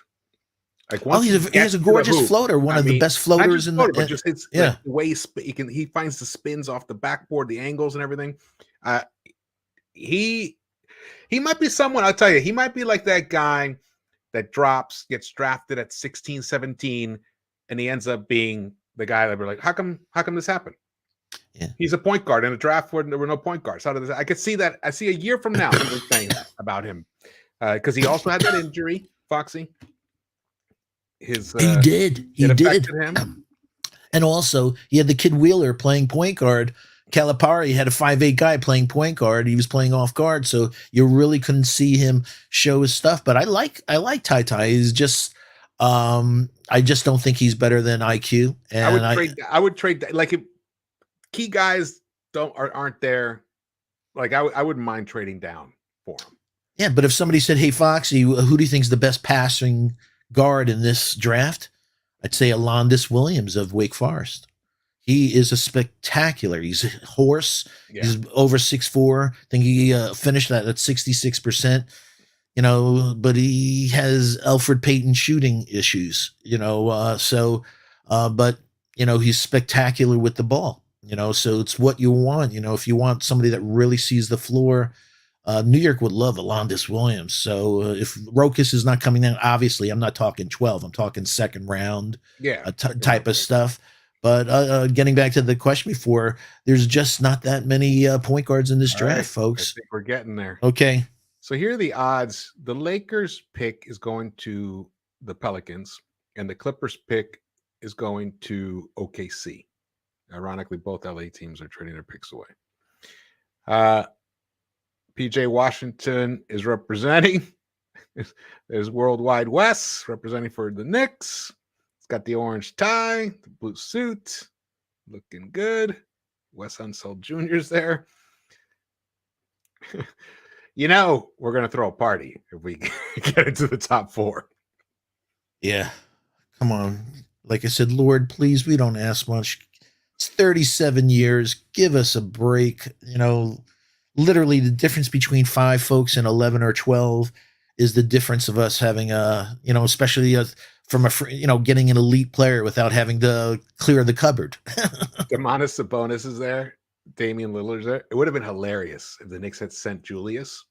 Like he has a gorgeous floater, one of the best floaters in the. But just the way he finds the spins off the backboard, the angles, and everything. He might be someone. I'll tell you, he might be like that guy that gets drafted at 16, 17, and he ends up being the guy that we're like, how come this happened? Yeah. He's a point guard in a draft where there were no point guards. How did this? I could see that. I see a year from now people saying that about him, because he also had that injury, Foxy. He did. Him. And also, he had the kid Wheeler playing point guard. Calipari had a 5'8" guy playing point guard. He was playing off guard, so you really couldn't see him show his stuff. But I like Ty. He's just, I just don't think he's better than IQ. And I would trade like if key guys aren't there. Like I wouldn't mind trading down for him. Yeah, but if somebody said, "Hey Foxy, who do you think is the best passing guard in this draft?" I'd say Alondis Williams of Wake Forest. He is a spectacular. He's a horse. Yeah. He's over 6'4". I think he finished that at 66%. but he has Alfred Payton shooting issues, but he's spectacular with the ball, so it's what you want, if you want somebody that really sees the floor. New York would love Alondas Williams. So if Rokas is not coming in, obviously I'm not talking 12, I'm talking second round Yeah, type of stuff. But getting back to the question before, there's just not that many point guards in this All right, draft, I folks. think we're getting there. Okay. So here are the odds. The Lakers pick is going to the Pelicans, and the Clippers pick is going to OKC. Ironically, both LA teams are trading their picks away. PJ Washington is representing. There's Worldwide West representing for the Knicks. It's got the orange tie, the blue suit, looking good. Wes Unseld Jr.'s there. We're going to throw a party if we get into the top 4. Yeah. Come on. Like I said, Lord, please, we don't ask much. It's 37 years. Give us a break. Literally the difference between 5 folks and 11 or 12 is the difference of us having especially from getting an elite player without having to clear the cupboard. Domantas Sabonis is there. Damian Lillard's there. It would have been hilarious if the Knicks had sent Julius,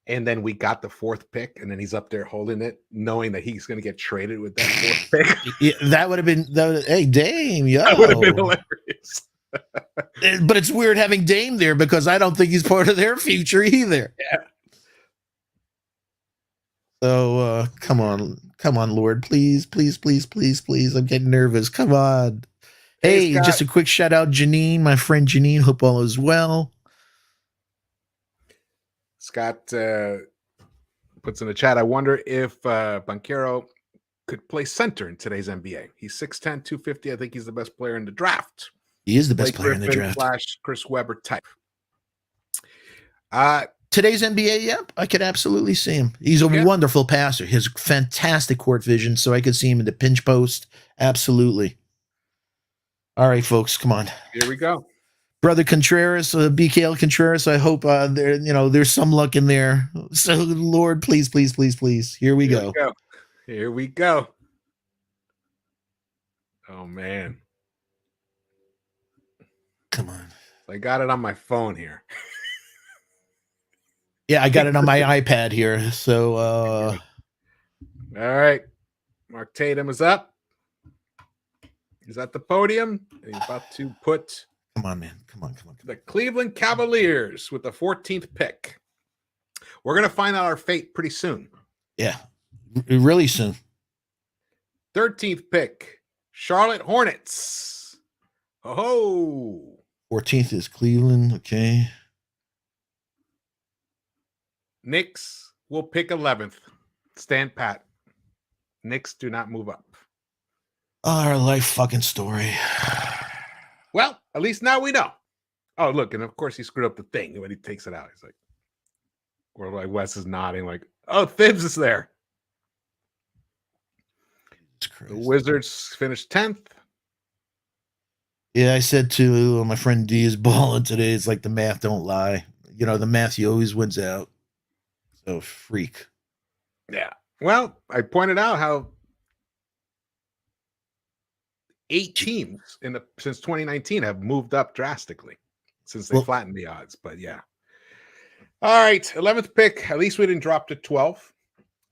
and then we got the 4th pick, and then he's up there holding it, knowing that he's going to get traded with that 4th pick. Yeah, that would have been. Hey, Dame, yo, that would have been hilarious. But it's weird having Dame there because I don't think he's part of their future either. Yeah. So come on, Lord, please, please, please, please, please. I'm getting nervous. Come on. Hey, just a quick shout out, Janine, my friend Janine. Hope all is well. Scott puts in the chat, I wonder if Banchero could play center in today's NBA. He's 6'10", 250. I think he's the best player in the draft. He is the best player in the draft. / Chris Webber type. Today's NBA, yep, I could absolutely see him. He's a wonderful passer. He has fantastic court vision, so I could see him in the pinch post. Absolutely. All right, folks, come on. Here we go. Brother Contreras, BKL Contreras, I hope there's some luck in there. So, Lord, please, please, please, please. Here we go. Here we go. Oh, man. Come on. I got it on my phone here. Yeah, I got it on my iPad here. So, all right. Mark Tatum is up. He's at the podium. And he's about to put. Come on, man. Come on. The Cleveland Cavaliers with the 14th pick. We're going to find out our fate pretty soon. Yeah, really soon. 13th pick, Charlotte Hornets. Oh. 14th is Cleveland. Okay. Knicks will pick 11th. Stand pat. Knicks do not move up. Our life fucking story. Well, at least now we know. Oh, look, and of course he screwed up the thing when he takes it out. He's like, Worldwide West is nodding like, oh, Thibs is there. The Wizards finished 10th. Yeah, I said to my friend D is balling today. It's like the math don't lie. The math, he always wins out. So freak. Yeah. Well, I pointed out how 8 teams since 2019 have moved up drastically since they flattened the odds. But yeah. All right. 11th pick. At least we didn't drop to 12.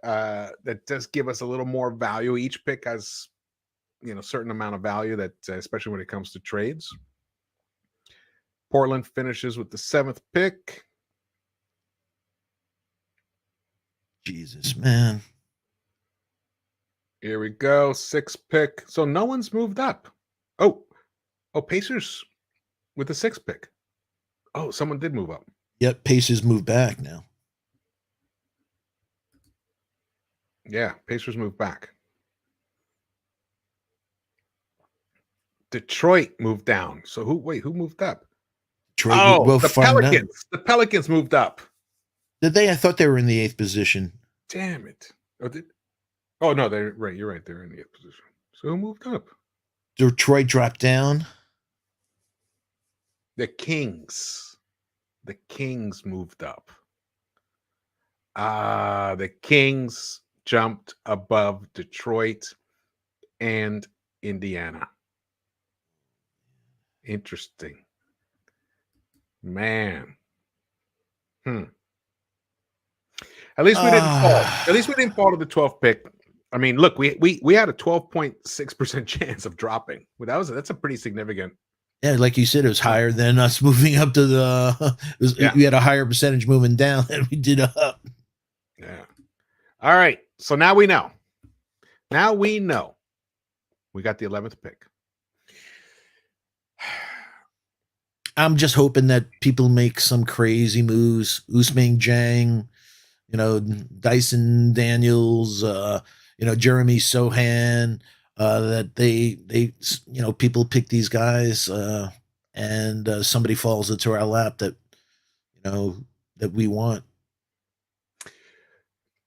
That does give us a little more value. Each pick has, certain amount of value that, especially when it comes to trades. Portland finishes with the 7th pick. Jesus, man. Here we go. 6th pick. So no one's moved up. Oh, Pacers with the 6th pick. Oh, someone did move up. Yep, Pacers moved back now. Yeah, Pacers moved back. Detroit moved down. So who moved up? Detroit, the Pelicans. Out. The Pelicans moved up. Did they? I thought they were in the 8th position. Damn it. Oh no, they're right. You're right. They're in the 8th position. So who moved up? Detroit dropped down. The Kings. The Kings moved up. The Kings jumped above Detroit and Indiana. Interesting. Man. At least we didn't fall. At least we didn't fall to the 12th pick. I mean, look, we had a 12.6% chance of dropping. Well, that's a pretty significant. Yeah, like you said, it was higher than us moving up to the. We had a higher percentage moving down than we did up. Yeah. All right. So now we know. Now we know. We got the 11th pick. I'm just hoping that people make some crazy moves. Usman Jang, Dyson Daniels, Jeremy Sohan, that they people pick these guys, and somebody falls into our lap that that we want.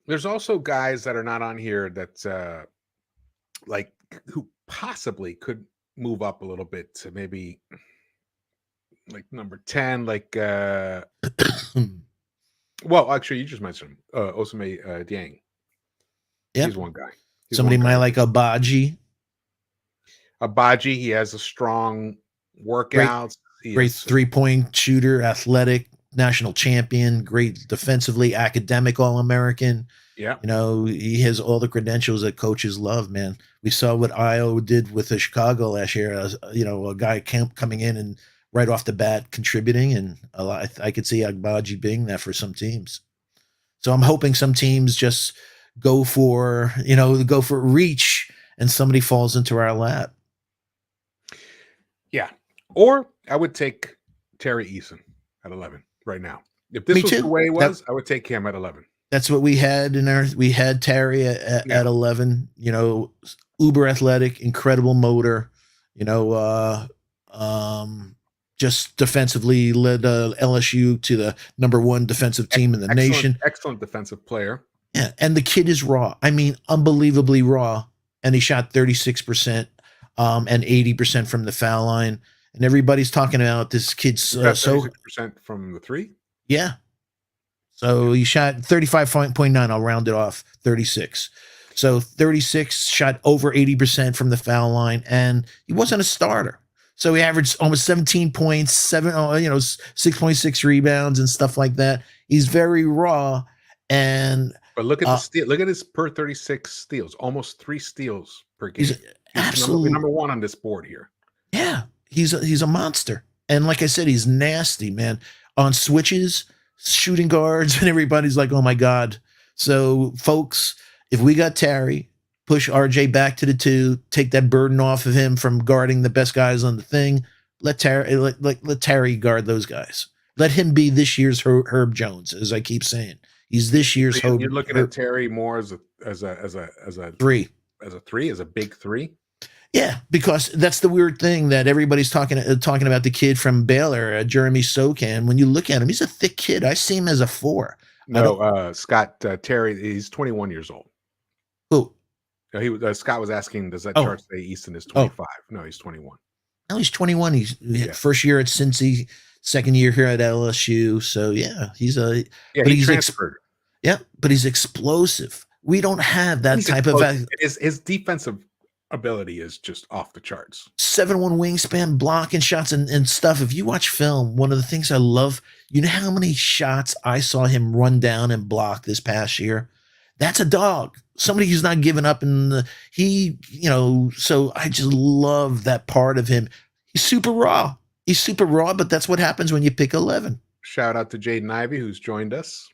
There's also guys that are not on here that like who possibly could move up a little bit to maybe like number 10, like well, actually, you just mentioned him, Osame Dieng. Yeah, he's one guy. Somebody might like Abaji. Abaji, he has a strong workouts. Great 3-point shooter, athletic, national champion, great defensively, academic All-American. Yeah. He has all the credentials that coaches love, man. We saw what Io did with the Chicago last year. A guy coming in and right off the bat contributing, and I could see Agbaji being that for some teams. So I'm hoping some teams just go for reach and somebody falls into our lap. Yeah. Or I would take Terry Eason at 11 right now. If this was the way it was, I would take him at 11. That's what we had we had Terry at 11, uber athletic, incredible motor, just defensively led LSU to the number 1 defensive team in the nation. Excellent defensive player. Yeah. And the kid is raw. I mean, unbelievably raw. And he shot 36%, and 80% from the foul line. And everybody's talking about this kid's 36% from the 3. Yeah. So he shot 35.9. I'll round it off, 36. So 36, shot over 80% from the foul line, and he wasn't a starter. So he averaged almost 17 points, 6.6 rebounds and stuff like that. He's very raw. But look at the steal. Look at his per 36 steals, almost 3 steals per game. He's absolutely number 1 on this board here. Yeah, he's a monster. And like I said, he's nasty, man. On switches, shooting guards, and everybody's like, oh my God. So folks, if we got Terry, push RJ back to the 2, take that burden off of him from guarding the best guys on the thing. Let Terry guard those guys. Let him be this year's Herb Jones, as I keep saying. He's this year's Herb. You're looking at Terry more as a 3, as a big 3. Yeah, because that's the weird thing that everybody's talking about the kid from Baylor, Jeremy Sohan. When you look at him, he's a thick kid. I see him as a 4. No, Scott Terry, he's 21 years old. Who? Scott was asking, does that chart say Easton is 25? No, he's 21. No, he's 21. He's first year at Cincy, second year here at LSU. So yeah, he's transferred. But he's explosive. We don't have that type of his defensive ability is just off the charts. 7'1" wingspan, blocking shots and stuff. If you watch film, one of the things I love, you know how many shots I saw him run down and block this past year? That's a dog. Somebody who's not giving up. So I just love that part of him. He's super raw. But that's what happens when you pick 11. Shout out to Jaden Ivey, who's joined us.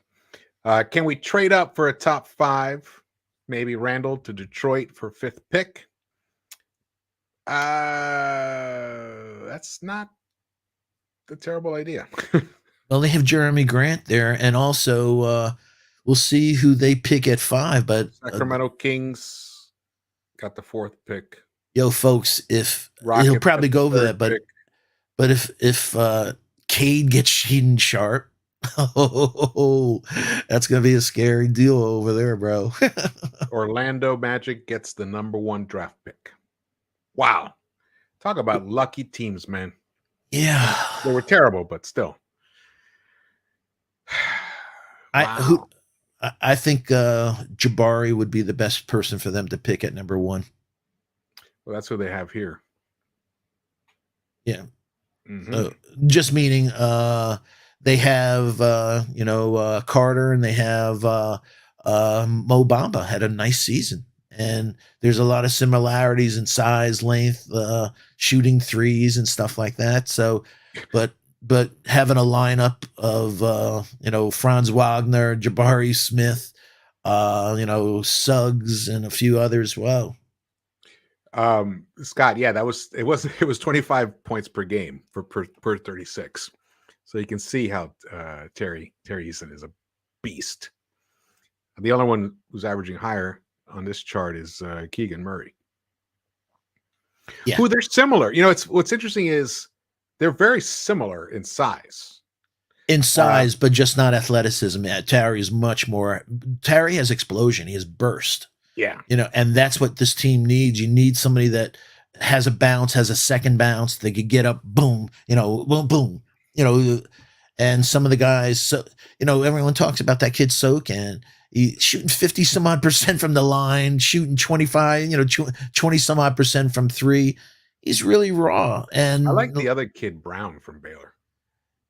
Can we trade up for a top 5? Maybe Randall to Detroit for 5th pick. That's not a terrible idea. Well, they have Jeremy Grant there, and also we'll see who they pick at 5. But Sacramento Kings got the 4th pick. Yo, folks, if he'll probably go over that, but if Cade gets Shaedon Sharp, that's gonna be a scary deal over there, bro. Orlando Magic gets the number 1 draft pick. Wow. Talk about lucky teams, man. Yeah. They were terrible, but still. Wow. I think Jabari would be the best person for them to pick at number one. Well, that's who they have here. Yeah. Mm-hmm. Just meaning they have Carter, and they have Mo Bamba had a nice season, and there's a lot of similarities in size, length, shooting threes and stuff like that. So, but having a lineup of Franz Wagner, Jabari Smith, Suggs, and a few others. Wow. Scott, yeah, it was 25 points per game per 36. So you can see how Terry Eason is a beast. The only one who's averaging higher on this chart is Keegan Murray. Yeah. Who they're similar. It's what's interesting is they're very similar in size. In size, but just not athleticism. Yeah, Terry is much more. Terry has explosion. He has burst. Yeah. And that's what this team needs. You need somebody that has a bounce, has a second bounce. They could get up, boom, boom, boom, and some of the guys, so, everyone talks about that kid Sokan. He's shooting 50 some odd percent from the line, shooting 25, 20 some odd percent from three. He's really raw. And I like the other kid, Brown, from Baylor.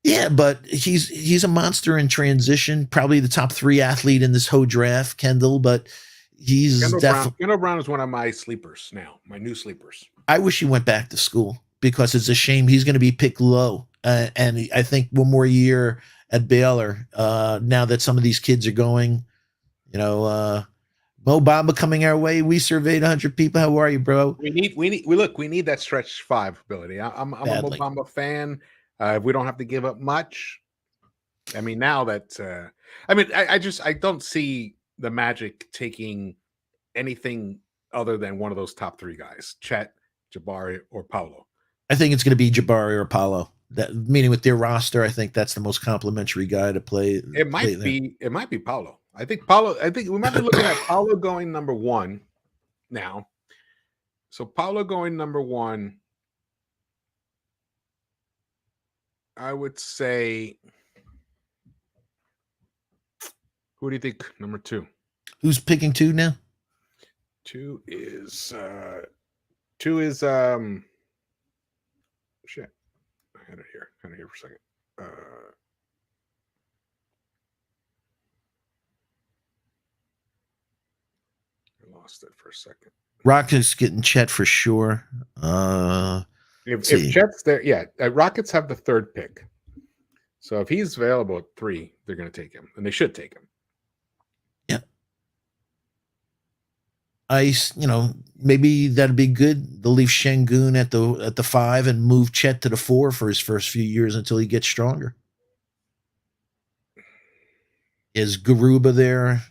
Yeah, but he's a monster in transition. Probably the top 3 athlete in this whole draft, Kendall. But he's definitely. Kendall Brown is one of my sleepers now. My new sleepers. I wish he went back to school, because it's a shame he's going to be picked low. And I think one more year at Baylor. Now that some of these kids are going, Mo Bamba coming our way. We surveyed 100 people. How are you, bro? We need that stretch 5 ability. I'm a Mo Bamba fan. We don't have to give up much. I mean, now that I don't see the Magic taking anything other than one of those top 3 guys: Chet, Jabari, or Paolo. I think it's going to be Jabari or Paolo. That meaning with their roster, I think that's the most complimentary guy to play. It might be Paolo. I think we might be looking at Paolo going number 1 now. So Paolo going number 1. I would say, who do you think number 2? Who's picking 2 now? 2 is shit. I had it here. For a second. I lost it for a second. Rockets getting Chet for sure. If Chet's there, yeah, Rockets have the 3rd pick. So if he's available at 3, they're going to take him, and they should take him. Yeah. Maybe that'd be good. They'll leave Şengün at the 5 and move Chet to the 4 for his first few years until he gets stronger. Is Garuba there?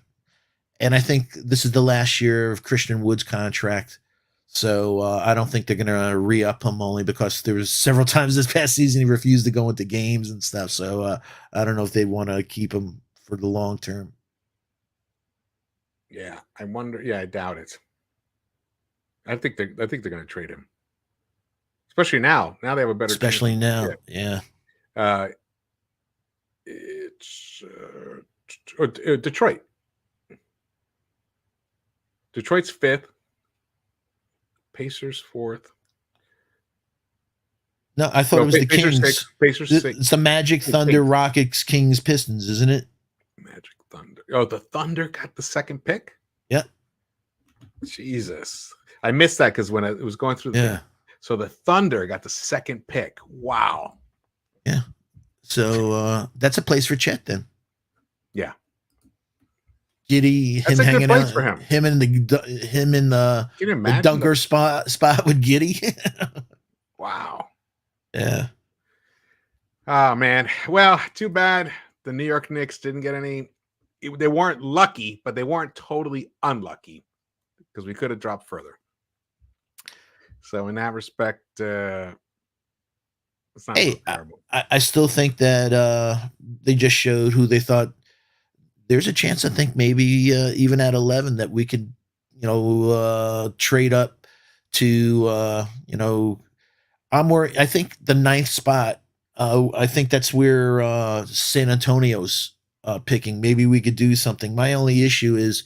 And I think this is the last year of Christian Wood's contract. So I don't think they're going to re-up him, only because there was several times this past season he refused to go into games and stuff. So I don't know if they want to keep him for the long term. Yeah, I wonder. Yeah, I doubt it. I think they're going to trade him, especially now. Now they have a better. Especially now, yeah. It's Detroit. Detroit's 5th. Pacers 4th. No, I thought it was the Pacers Kings. 6, Pacers 6. It's the Magic, Thunder, Rockets, Kings, Pistons, isn't it? Magic, Thunder. Oh, the Thunder got the 2nd pick? Yeah. Jesus. I missed that because when it was going through the So the Thunder got the 2nd pick. Wow. Yeah. So that's a place for Chet then. Yeah. Giddy, him hanging out, for him. Him in the dunker spot with Giddy. Wow. Yeah. Oh man. Well, too bad the New York Knicks didn't get any. They weren't lucky, but they weren't totally unlucky, because we could have dropped further. So in that respect, it's not so terrible. I still think that they just showed who they thought. There's a chance, I think, maybe even at 11 that we could, trade up to, I think the 9th spot. I think that's where San Antonio's picking. Maybe we could do something. My only issue is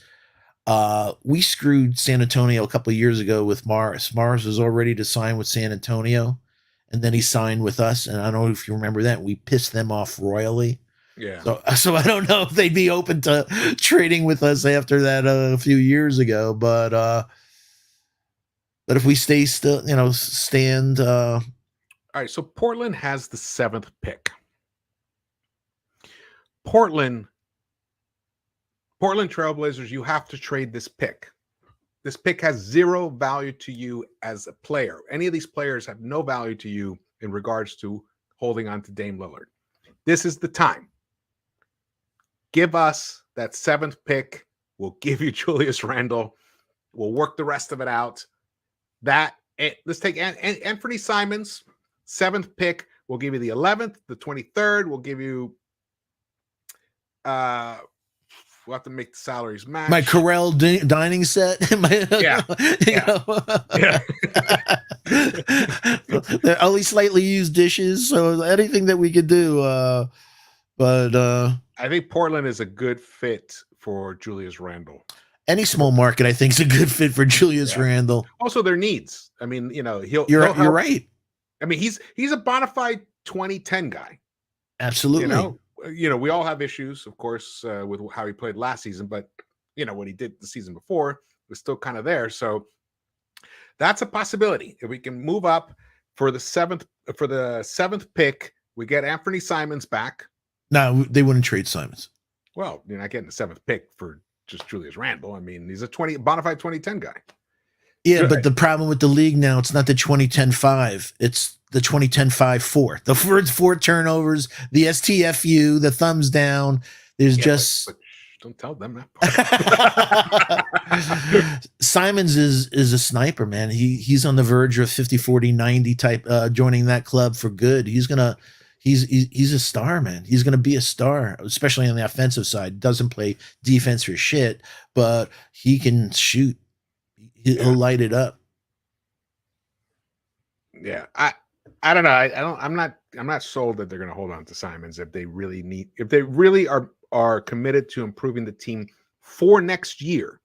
we screwed San Antonio a couple of years ago with Morris. Morris was all ready to sign with San Antonio, and then he signed with us. And I don't know if you remember that. We pissed them off royally. Yeah. So I don't know if they'd be open to trading with us after that a few years ago. But if we stay still, stand. All right. So Portland has the 7th pick. Portland Trailblazers, you have to trade this pick. This pick has zero value to you as a player. Any of these players have no value to you in regards to holding on to Dame Lillard. This is the time. Give us that 7th pick. We'll give you Julius Randle. We'll work the rest of it out. Let's take Anthony Simons, 7th pick. We'll give you the 11th, the 23rd. We'll give you we'll have to make the salaries match. My Corel dining set. They're only slightly used dishes, so anything that we could do. But I think Portland is a good fit for Julius Randle. Any small market, I think, is a good fit for Julius Randle. Also, their needs. I mean, You're right. I mean, he's a bona fide 2010 guy. Absolutely. We all have issues, of course, with how he played last season, but what he did the season before was still kind of there. So that's a possibility. If we can move up for the 7th pick, we get Anthony Simons back. No, they wouldn't trade Simons. Well, you're not getting the 7th pick for just Julius Randle. I mean, he's a bona fide 2010 guy. Yeah, but the problem with the league now, it's not the 2010-5. It's the 2010-5-4. The first 4 turnovers, the STFU, the thumbs down. There's just... Don't tell them that. Simons is a sniper, man. He's on the verge of 50-40-90 type, joining that club for good. He's a star, man. He's gonna be a star, especially on the offensive side. Doesn't play defense for shit, but he can shoot. He'll light it up. Yeah, I don't know. I'm not sold that they're going to hold on to Simons if they really are committed to improving the team for next year.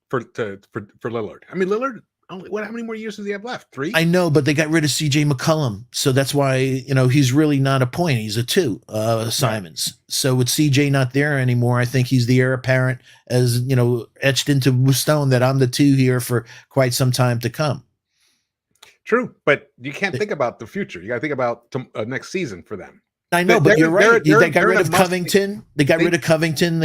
For Lillard. I mean, Lillard. How many more years does he have left? 3? I know, but they got rid of CJ McCollum, so that's why he's really not a point. He's a 2, Simons. So with CJ not there anymore, I think he's the heir apparent, as etched into stone that I'm the 2 here for quite some time to come. True, but you can't think about the future. You got to think about next season for them. I know, but you're right. They got rid of Covington. They got rid of Covington.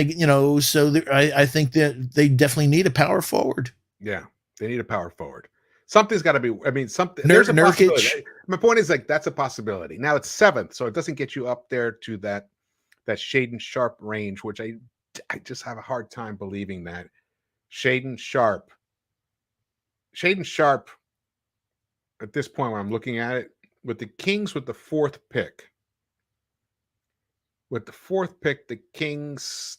So I think that they definitely need a power forward. Yeah. They need a power forward. Something's got to be. I mean, something. There's a possibility. My point is, that's a possibility. Now it's 7th, so it doesn't get you up there to that Shaedon Sharpe range, which I just have a hard time believing that Shaedon Sharpe. At this point, when I'm looking at it, with the Kings with the 4th pick. With the 4th pick, the Kings.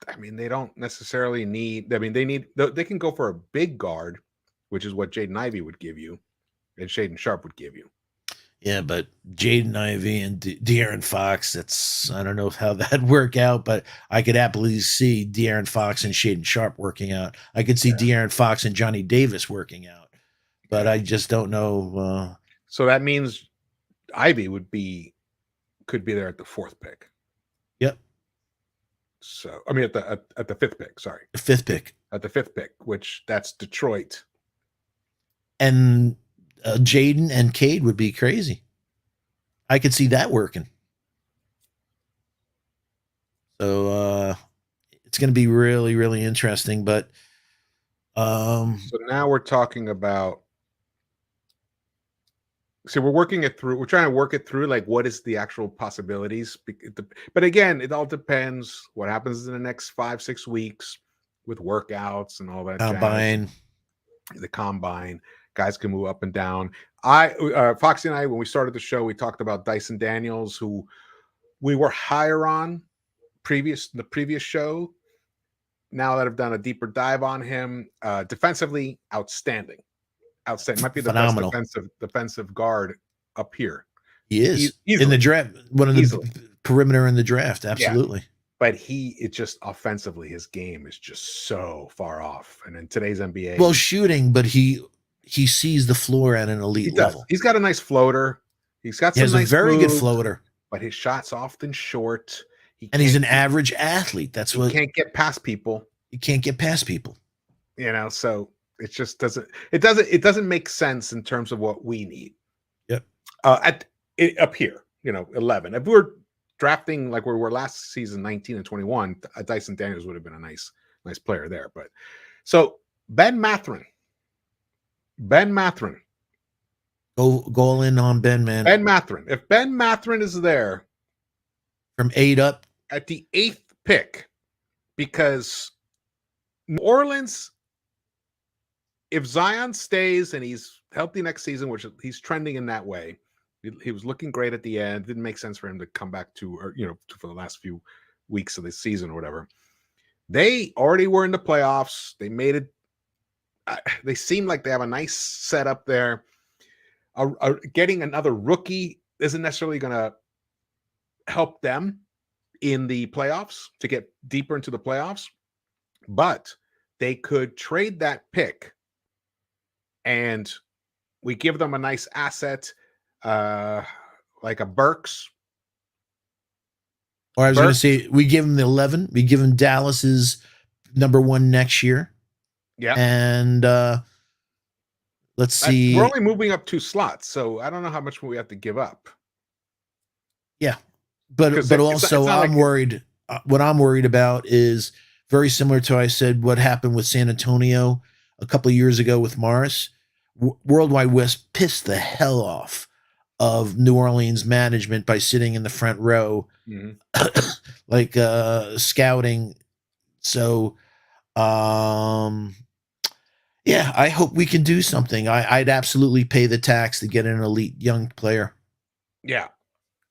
I mean, they don't necessarily need. I mean, they can go for a big guard, which is what Jaden Ivey would give you, and Shaedon Sharpe would give you. Yeah, but Jaden Ivey and De'Aaron Fox, I don't know how that'd work out, but I could happily see De'Aaron Fox and Shaedon Sharpe working out. I could see De'Aaron Fox and Johnny Davis working out, but I just don't know. So that means Ivey could be there at the 4th pick. Yep. So I mean, at the 5th pick. Sorry, the 5th pick. At the 5th pick, which that's Detroit. And Jaden and Cade would be crazy. I could see that working. So it's going to be really, really interesting. But so now we're talking about. So we're working it through. We're trying to work it through. Like, what is the actual possibilities? But again, it all depends what happens in the next 5-6 weeks with workouts and all that. Combine. The combine. Guys can move up and down. Foxy and I, when we started the show, we talked about Dyson Daniels, who we were higher on the previous show. Now that I've done a deeper dive on him, defensively, outstanding. Might be the best defensive guard up here. He is in the draft. One of the perimeter in the draft. Yeah. Absolutely. But it just offensively, his game is just so far off. And in today's NBA, Well, shooting, but he sees the floor at an he elite does. level. He's got a nice floater. He's got He some has a nice very good moves, floater, but his shot's often short. He and he's can't an average athlete. That's he what can't get past people, you can't get past people. so it just doesn't make sense in terms of what we need. Yep. Up here, 11. If we were drafting like we were last season, 19 and 21, Dyson Daniels would have been a nice player there. But so Ben Mathurin. Go all in on Ben, man. Ben Mathurin. If Ben Mathurin is there From 8 up. at the 8th pick, because New Orleans, if Zion stays and he's healthy next season, which he's trending in that way, he was looking great at the end. It didn't make sense for him to come back for the last few weeks of the season or whatever. They already were in the playoffs. They made it. They seem like they have a nice setup there. Getting another rookie isn't necessarily going to help them in the playoffs to get deeper into the playoffs, but they could trade that pick and we give them a nice asset, like a Burks. Or I was going to say, we give him the 11. We give him Dallas's number 1 next year. Yeah. And let's see. We're only moving up 2 slots, so I don't know how much we have to give up. Yeah. But also I'm worried. What I'm worried about is very similar to I said what happened with San Antonio a couple of years ago with Morris. Worldwide West pissed the hell off of New Orleans management by sitting in the front row, like scouting. So, yeah, I hope we can do something. I'd absolutely pay the tax to get an elite young player. Yeah.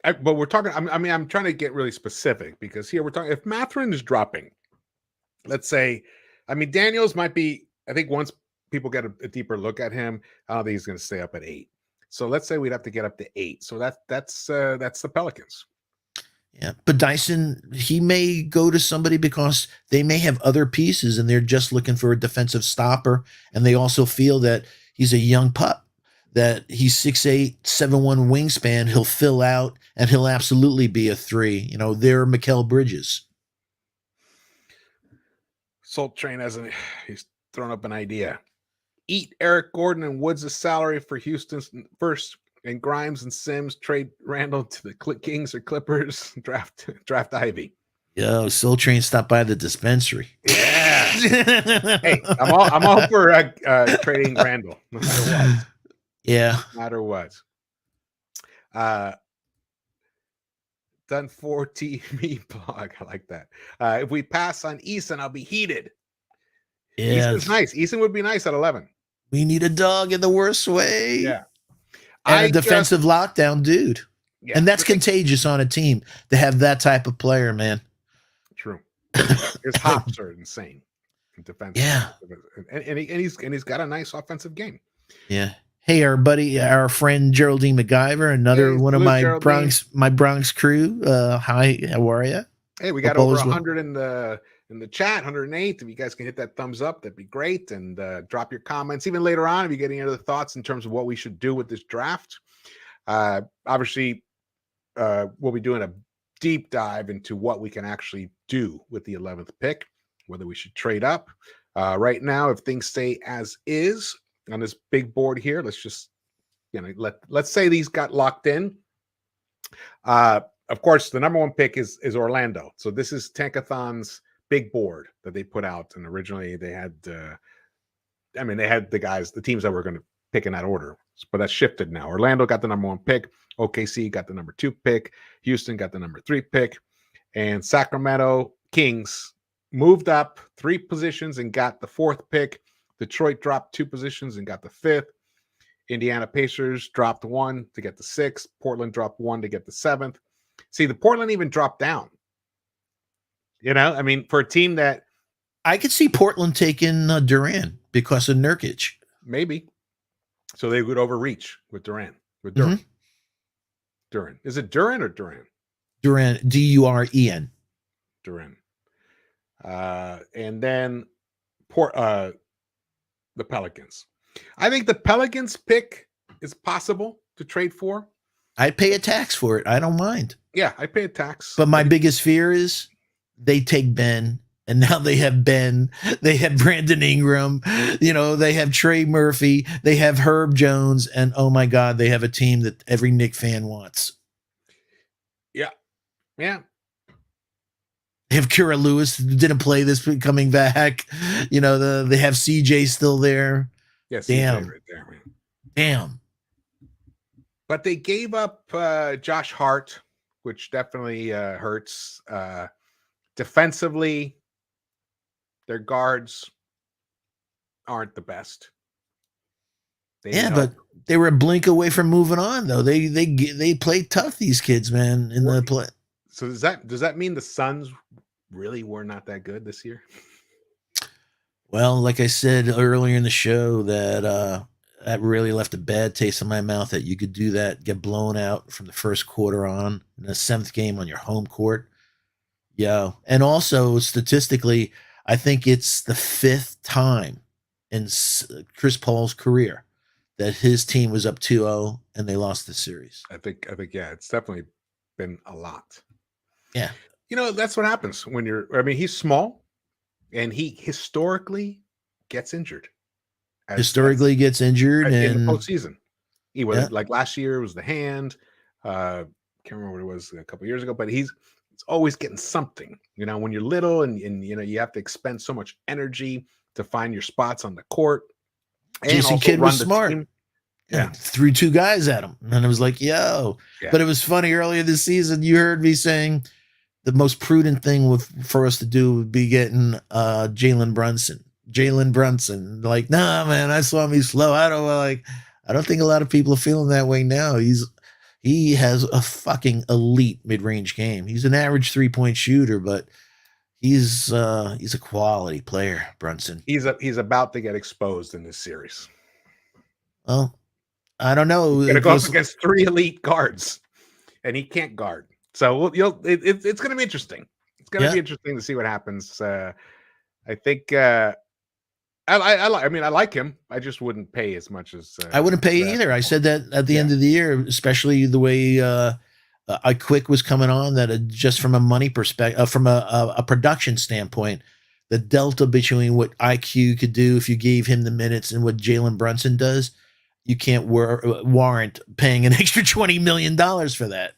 But we're talking, I'm trying to get really specific because here we're talking, if Mathurin is dropping, let's say, Daniels might be, I think once people get a deeper look at him, I don't think he's going to stay up at 8. So let's say we'd have to get up to 8. So that's the Pelicans. Yeah, but Dyson, he may go to somebody because they may have other pieces and they're just looking for a defensive stopper. And they also feel that he's a young pup, that he's 6'8", 7'1" wingspan. He'll fill out and he'll absolutely be a 3. They're Mikal Bridges. Salt Train he's thrown up an idea. Eat Eric Gordon and Woods' salary for Houston's first, and Grimes and Sims trade Randall to the Kings or Clippers. Draft Ivy. Yo, Soul Train stopped by the dispensary. Yeah. Hey, I'm all for trading Randall, no matter what. Yeah. No matter what. Done 4 TV blog. I like that. If we pass on Eason, I'll be heated. Yeah. Eason's nice. Eason would be nice at 11. We need a dog in the worst way. Yeah. And a defensive lockdown dude. Yeah, and that's contagious on a team to have that type of player, man. True. His hops are insane. Defensive. Yeah. And he's got a nice offensive game. Yeah. Hey, our friend Geraldine MacGyver, another one of my Bronx crew. Hi, how are you? Hey, we got over 100 in the chat, 108. If you guys can hit that thumbs up, that'd be great. And drop your comments. Even later on, if you get any other thoughts in terms of what we should do with this draft. Obviously, we'll be doing a deep dive into what we can actually do with the 11th pick, whether we should trade up. Right now, if things stay as is on this big board here, let's just, let's say these got locked in. Of course, the number 1 pick is Orlando. So this is Tankathon's big board that they put out. And originally they had, they had the teams that were going to pick in that order, but that's shifted now. Orlando got the number 1 pick. OKC got the number 2 pick. Houston got the number 3 pick. And Sacramento Kings moved up 3 positions and got the 4th pick. Detroit dropped 2 positions and got the 5th. Indiana Pacers dropped 1 to get the 6th. Portland dropped 1 to get the 7th. See, the Portland even dropped down. For a team that... I could see Portland taking Durant because of Nurkic. Maybe. So they would overreach with Durant. With Durant. Mm-hmm. Durant. Is it Durant or Durant? Duren, Duren. Duren. And then the Pelicans. I think the Pelicans pick is possible to trade for. I'd pay a tax for it. I don't mind. Yeah, I pay a tax. But my biggest fear is they take Ben, and now they have Ben. They have Brandon Ingram. They have Trey Murphy. They have Herb Jones. And oh my God, they have a team that every Knick fan wants. Yeah. Yeah. They have Kira Lewis, who didn't play this week, coming back. They have CJ still there. Yeah, damn. CJ right there, man. Damn. But they gave up Josh Hart, which definitely hurts. Defensively, their guards aren't the best. But they were a blink away from moving on, though. They played tough, these kids, man, in the play. So does that mean the Suns really were not that good this year? Well, like I said earlier in the show, that really left a bad taste in my mouth that you could do that, get blown out from the first quarter on in the 7th game on your home court. Yeah. And also, statistically, I think it's the 5th time in Chris Paul's career that his team was up 2-0 and they lost the series. I think, yeah, it's definitely been a lot. Yeah. That's what happens when he's small and he historically gets injured. Gets injured in the postseason. He was like last year, it was the hand. Can't remember what it was a couple years ago, but he's always getting something. When you're little and you have to expend so much energy to find your spots on the court. And Jason Kidd was smart. Team. Yeah, threw 2 guys at him, and it was like, yo. Yeah. But it was funny earlier this season. You heard me saying the most prudent thing for us to do would be getting Jalen Brunson. Like, nah, man, I saw him. He's slow. I don't think a lot of people are feeling that way now. He has a fucking elite mid-range game. He's an average 3-point shooter, but he's a quality player, Brunson. He's about to get exposed in this series. Well, I don't know. He's gonna go up against 3 elite guards, and he can't guard. So it's going to be interesting. It's going to be interesting to see what happens. I think I like him. I just wouldn't pay as much as I wouldn't pay either. I said that at the end of the year, especially the way Quick was coming on. That just from a money perspective, from a production standpoint, the delta between what IQ could do if you gave him the minutes and what Jalen Brunson does, you can't warrant paying an extra $20 million for that.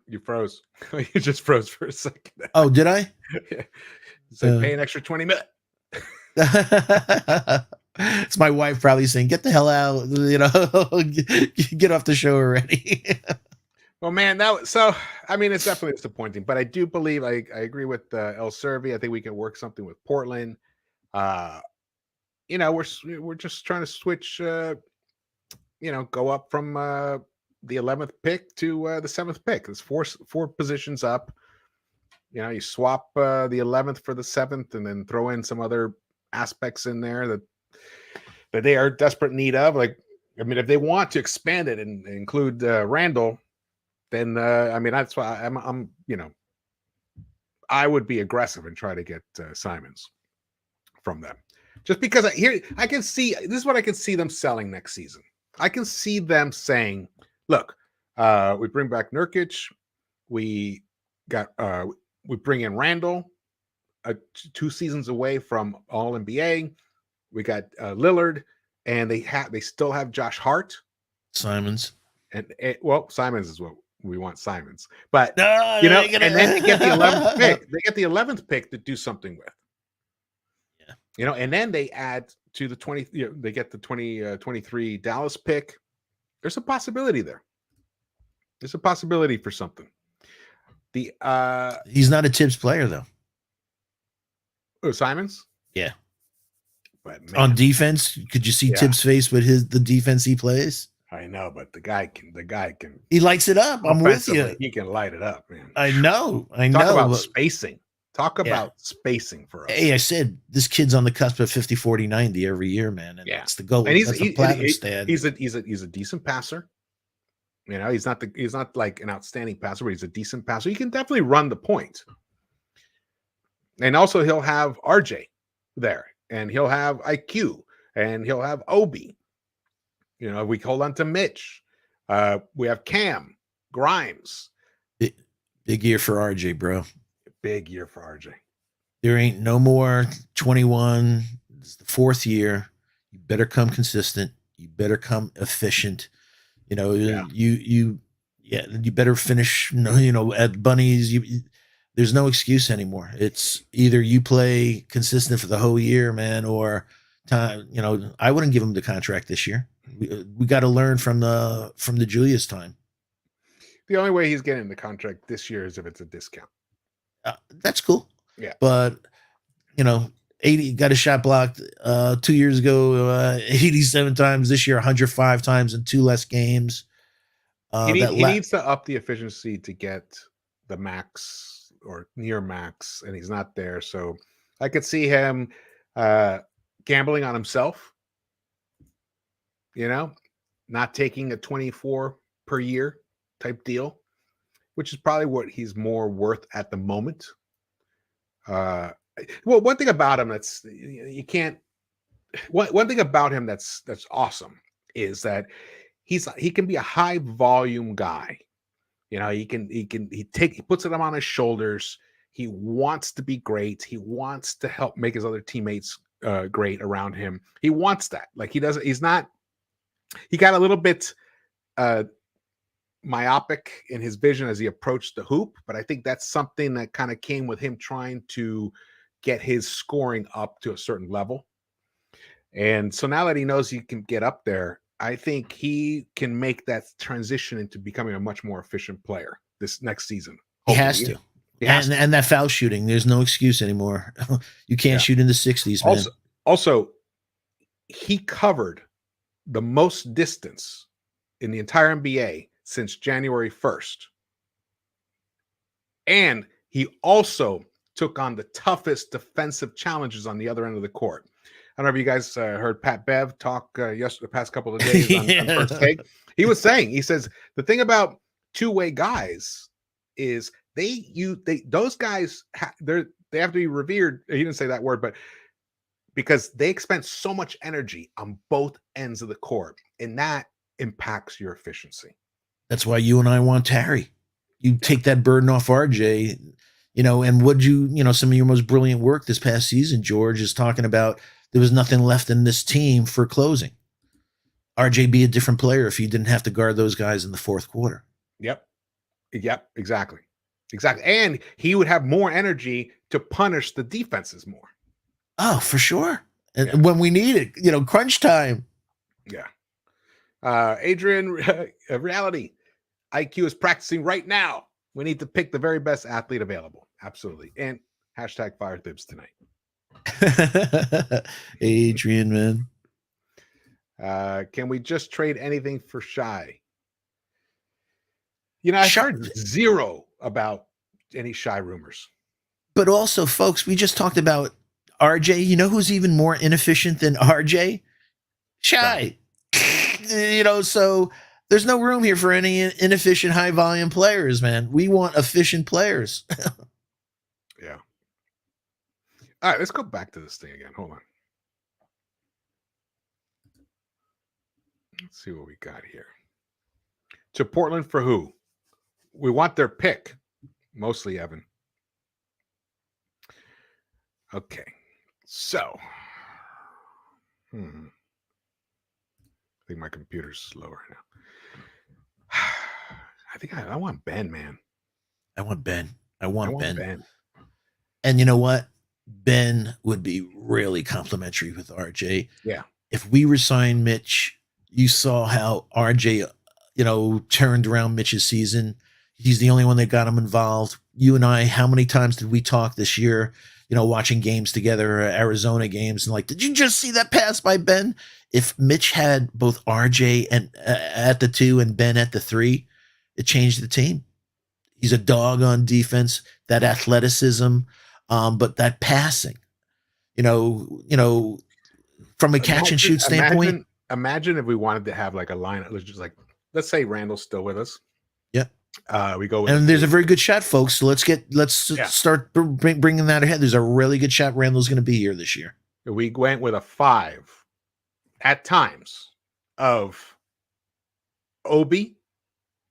You froze. You just froze for a second. Oh, did I? So pay an extra 20 minutes. It's my wife probably saying, "Get the hell out! Get off the show already." Well, man, it's definitely disappointing, but I do believe I agree with El Servi. I think we can work something with Portland. We're just trying to switch. Go up from the 11th pick to the 7th pick. There's four positions up. You swap the 11th for the 7th, and then throw in some other aspects in there that they are desperate need of. Like, if they want to expand it and include Randall, then that's why I'm I would be aggressive and try to get Simons from them, just because I can see this is what I can see them selling next season. I can see them saying, "Look, we bring back Nurkic, we bring in Randall, 2 seasons away from All NBA. We got Lillard, and they still have Josh Hart, Simons, and Simons is what we want. Simons, but and then they get the 11th pick. They get the 11th pick to do something with. Yeah, and then they add to the 20. They get the 2023 Dallas pick. There's a possibility there. There's a possibility for something. He's not a Tibbs player though. Oh, Simons? Yeah. But man, on defense, could you see Tibbs' face with the defense he plays? I know, but the guy can. He lights it up. I'm with you. He can light it up, man. I know. Talk about spacing. Talk about spacing for us. Hey, I said this kid's on the cusp of 50, 40, 90 every year, man. And that's the goal. And that's the platinum stand. He's a decent passer. You know, he's not like an outstanding passer, but he's a decent passer. He can definitely run the point. And also he'll have RJ there, and he'll have IQ, and he'll have Obi. You know, we hold on to Mitch. We have Cam, Grimes. Big year for RJ, bro. Big year for RJ. There ain't no more 21. It's the fourth year. You better come consistent. You better come efficient. You know, Yeah. you better finish. You know, at Bunnies. There's no excuse anymore. It's either you play consistent for the whole year, man, or time. You know, I wouldn't give him the contract this year. We got to learn from the Julius time. The only way he's getting the contract this year is if it's a discount. That's cool. Yeah. But, you know, 80 got a shot blocked 2 years ago, 87 times this year, 105 times in 2 less games. He needs to up the efficiency to get the max or near max, and he's not there. So I could see him gambling on himself, you know, not taking a 24 per year type deal, which is probably what he's more worth at the moment. Well, one thing about him that's you can't. One thing about him that's awesome is that he can be a high volume guy. You know, he puts it on his shoulders. He wants to be great. He wants to help make his other teammates great around him. He wants that. Like he doesn't. He's not. He got a little bit myopic in his vision as he approached the hoop, but I think that's something that kind of came with him trying to get his scoring up to a certain level. And so now that he knows he can get up there, I think he can make that transition into becoming a much more efficient player this next season. He has to. And that foul shooting, there's no excuse anymore. You can't shoot in the 60s, man. Also, he covered the most distance in the entire NBA since January 1st. And he also took on the toughest defensive challenges on the other end of the court. I don't know if you guys heard Pat Bev talk the past couple of days on First Take. He says the thing about two-way guys is those guys they have to be revered. He didn't say that word, but because they expend so much energy on both ends of the court, and that impacts your efficiency. That's why you and I want Terry. You take that burden off RJ, you know, and some of your most brilliant work this past season, George, is talking about there was nothing left in this team for closing. RJ be a different player if he didn't have to guard those guys in the fourth quarter. Yep, exactly. And he would have more energy to punish the defenses more. Oh, for sure. And when we need it, you know, crunch time. Yeah. Adrian, reality. IQ is practicing right now. We need to pick the very best athlete available. Absolutely. And hashtag fire Thibs tonight. Adrian, man. Can we just trade anything for Shy? You know, I heard zero about any Shy rumors. But also, folks, we just talked about RJ. You know who's even more inefficient than RJ? Shy. You know, so there's no room here for any inefficient, high volume players, man. We want efficient players. Yeah. All right, let's go back to this thing again. Hold on. Let's see what we got here. To Portland for who? We want their pick. Mostly Evan. Okay. So. I think my computer's slower now. I think I want Ben, man. I want Ben. I want Ben. Ben. And you know what? Ben would be really complimentary with RJ. Yeah. If we resign Mitch, you saw how RJ, you know, turned around Mitch's season. He's the only one that got him involved. You and I, how many times did we talk this year, you know, watching games together, Arizona games, and like, did you just see that pass by Ben? If Mitch had both RJ and at the 2 and Ben at the 3, it changed the team. He's a dog on defense, that athleticism, but that passing, you know, from a catch and shoot standpoint. Imagine if we wanted to have like a line, just like let's say Randall's still with us. Yeah. We go with And there's a very good shot, folks. So let's start bringing that ahead. There's a really good shot. Randall's going to be here this year. We went with a 5 at times of Obi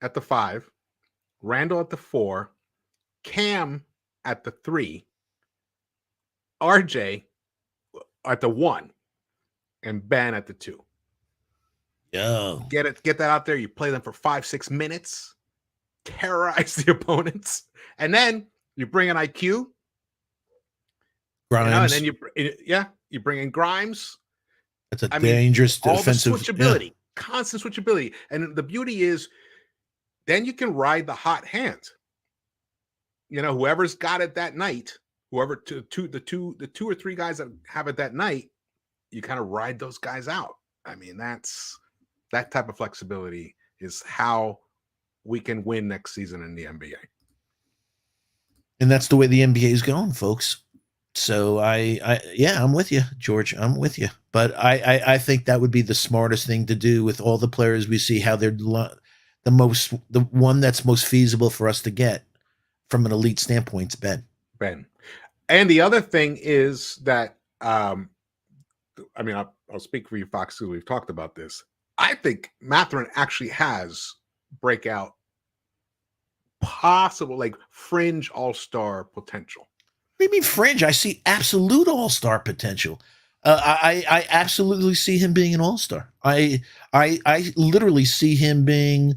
at the 5, Randall at the 4, Cam at the 3, RJ at the 1, and Ben at the 2. Yo. Get that out there. You play them for 5-6 minutes, terrorize the opponents, and then you bring in IQ. Grimes. And then you bring in Grimes. That's a dangerous defensive. All the switchability, constant switchability. And the beauty is then you can ride the hot hand. Whoever's got it that night, whoever the two or three guys that have it that night, you kind of ride those guys out. I mean, that type of flexibility is how we can win next season in the NBA. And that's the way the NBA is going, folks. So I'm with you, George. I'm with you. But I think that would be the smartest thing to do with all the players we see, how they're the one that's most feasible for us to get from an elite standpoint is Ben. And the other thing is that, I'll speak for you, Fox, because we've talked about this. I think Mathurin actually has breakout, possible, like fringe all-star potential. What do you mean fringe? I see absolute all-star potential. I absolutely see him being an all-star. I literally see him being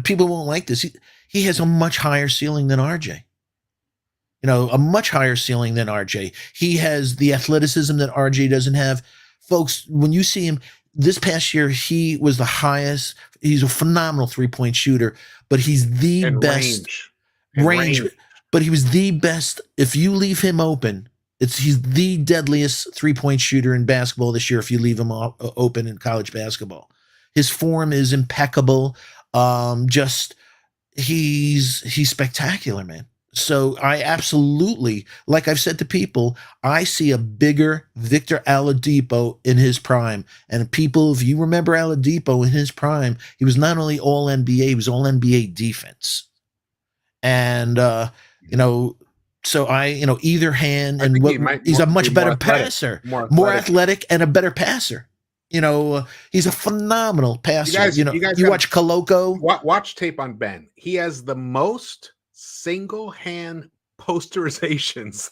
people won't like this. He has a much higher ceiling than RJ. A much higher ceiling than RJ. He has the athleticism that RJ doesn't have. Folks, when you see him this past year, he was the highest. He's a phenomenal three-point shooter, but he's the best range. But he was the best. If you leave him open, he's the deadliest three-point shooter in basketball this year. If you leave him open in college basketball, his form is impeccable. He's spectacular, man. So I absolutely, like I've said to people, I see a bigger Victor Oladipo in his prime. And people, if you remember Oladipo in his prime, he was not only all NBA, he was all NBA defense. And so either hand, and he's a much better passer, more athletic and a better passer. He's a phenomenal passer. You watch Koloko. Watch tape on Ben. He has the most single hand posterizations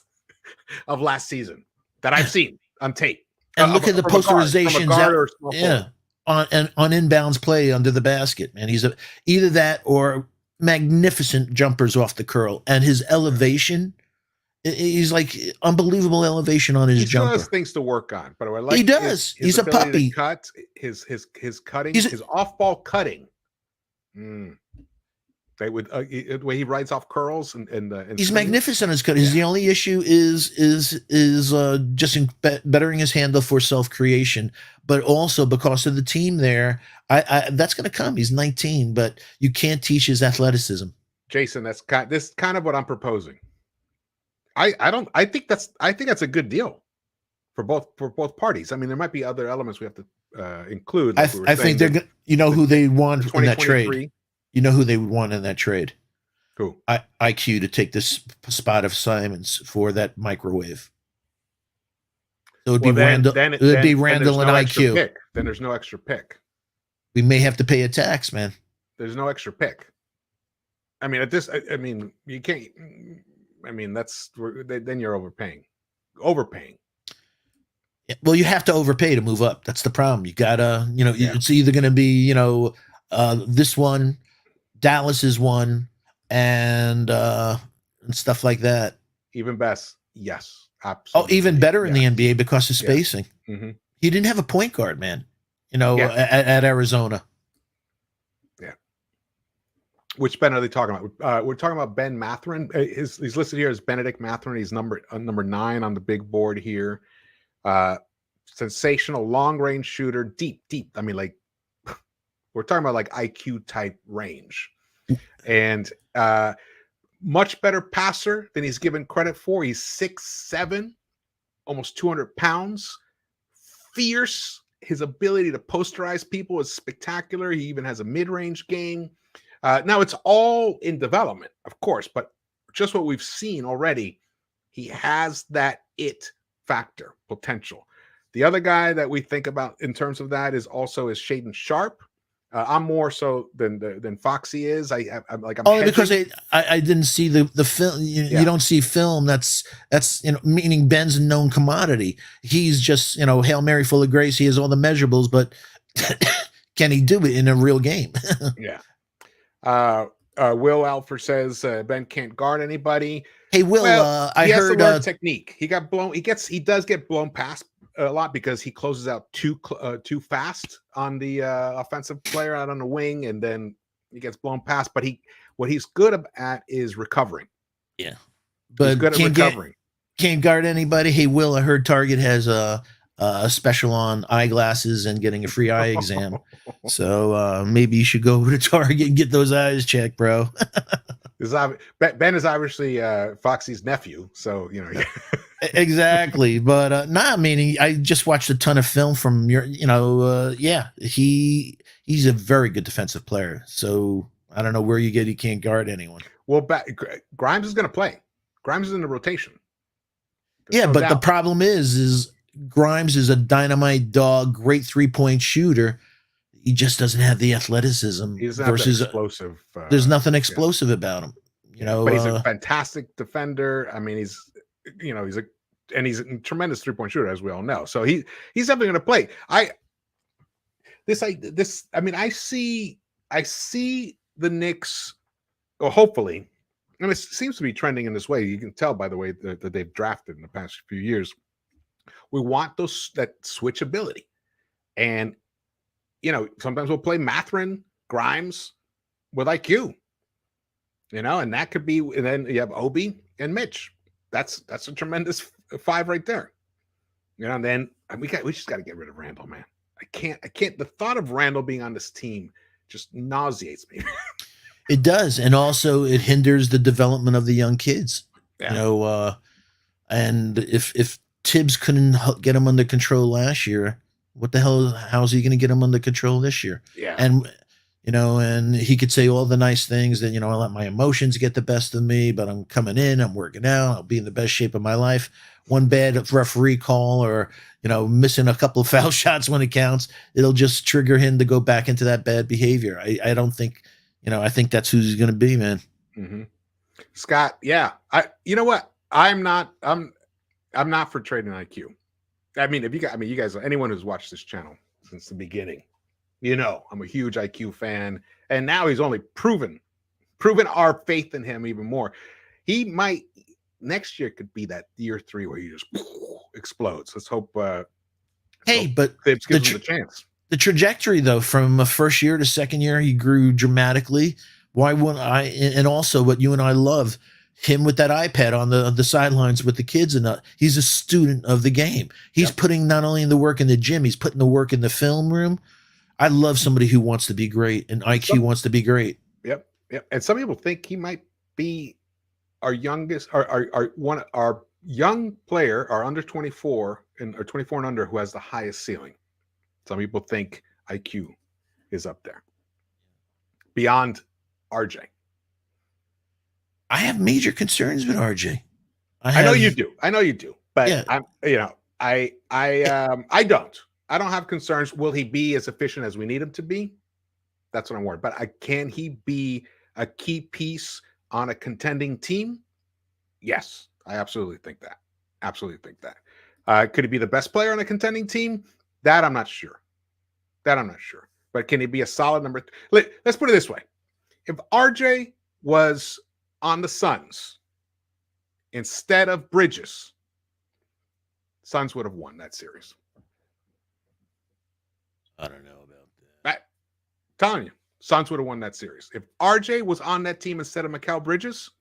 of last season that I've seen on tape. And look at the posterizations on inbounds play under the basket. And he's either that or magnificent jumpers off the curl. And his elevation, he's like unbelievable elevation on his jumper. He still has things to work on, but I like he does. He's a puppy. Cut his cutting, his off ball cutting. The way he rides off curls and he's magnificent as cut. Yeah. The only issue is just bettering his handle for self creation, but also because of the team there. That's going to come. He's 19, but you can't teach his athleticism. Jason, this kind of what I'm proposing. I think that's a good deal for both parties. I mean, there might be other elements we have to include. Like I think they're who they want in that trade. You know who they would want in that trade? Who? IQ to take this spot of Simons for that microwave. So it would be Randall. It would be Randall and IQ. Then there's no extra pick. We may have to pay a tax, man. There's no extra pick. I mean, you can't. I mean, then you're overpaying. Yeah, well, you have to overpay to move up. That's the problem. You gotta, it's either going to be, this one. Dallas is one, and stuff like that. Even best, yes, absolutely. Oh, even better in the NBA because of spacing. Yes. Mm-hmm. He didn't have a point guard, man. At Arizona. Yeah. Which Ben are they talking about? We're talking about Ben Mathurin. He's listed here as Benedict Mathurin. He's number 9 on the big board here. Sensational long range shooter, deep. I mean, like. We're talking about like IQ type range, and much better passer than he's given credit for. He's 6'7", almost 200 pounds, fierce, his ability to posterize people is spectacular. He even has a mid-range game. Now it's all in development, of course, but just what we've seen already, he has that it factor potential. The other guy that we think about in terms of that is Shaden Sharp. I'm more so than Foxy is. I'm like I'm Only hedging. because I didn't see the film. You don't see film that's meaning Ben's a known commodity. He's just Hail Mary full of grace. He has all the measurables, but can he do it in a real game? Yeah. Will Alford says Ben can't guard anybody. Hey Will, Well, I he has to heard learn technique. He does get blown past a lot because he closes out too fast on the offensive player out on the wing, and then he gets blown past. But what he's good at is recovering. Yeah, but he's good at recovering. Can't guard anybody. Hey Will, I heard Target has a special on eyeglasses and getting a free eye exam. So maybe you should go over to Target and get those eyes checked, bro. Ben is obviously Foxy's nephew, so Exactly. But I just watched a ton of film from he's a very good defensive player. So I don't know where he can't guard anyone. Well, Grimes is going to play. Grimes is in the rotation. Yeah, but the problem is Grimes is a dynamite dog, great 3-point shooter. He just doesn't have the athleticism. Versus explosive. There's nothing explosive about him. But he's a fantastic defender. I mean, he's a tremendous 3-point shooter, as we all know. So he's definitely going to play. I see the Knicks, or hopefully, and it seems to be trending in this way. You can tell by the way that they've drafted in the past few years. We want that switch ability, and sometimes we'll play Mathurin, Grimes with IQ. And that could be, and then you have Obi and Mitch. That's a tremendous 5 right there. And then we just got to get rid of Randall, man. I can't. The thought of Randall being on this team just nauseates me. It does, and also it hinders the development of the young kids. Yeah. And if Tibbs couldn't get him under control last year, how's he going to get him under control this year? Yeah. And he could say all the nice things that, I let my emotions get the best of me, but I'm coming in, I'm working out, I'll be in the best shape of my life. One bad referee call or, missing a couple of foul shots when it counts, it'll just trigger him to go back into that bad behavior. I don't think, I think that's who he's going to be, man. Mm-hmm. Scott. Yeah. You know what? I'm not for trading IQ. I mean, you guys, anyone who's watched this channel since the beginning, I'm a huge IQ fan, and now he's only proven our faith in him even more. He might next year could be that year 3 where he just explodes. Let's hope. But Tibbs gives him the chance. The trajectory, though, from first year to second year, he grew dramatically. Why wouldn't I? And also, what you and I love, him with that iPad on the sidelines with the kids, and he's a student of the game. He's putting not only in the work in the gym, he's putting the work in the film room. I love somebody who wants to be great, and IQ wants to be great. Yep. And some people think he might be our youngest, our young player, our under 24 or 24 and under, who has the highest ceiling. Some people think IQ is up there beyond RJ. I have major concerns with RJ. I know you do, but yeah. I don't. I don't have concerns. Will he be as efficient as we need him to be? That's what I'm worried. But can he be a key piece on a contending team? Yes, I absolutely think that. Could he be the best player on a contending team? That I'm not sure. But can he be a solid number? Let's put it this way. If RJ was on the Suns instead of Bridges, Suns would have won that series. I don't know about that. I'm telling you, Suns would have won that series. If RJ was on that team instead of Mikal Bridges,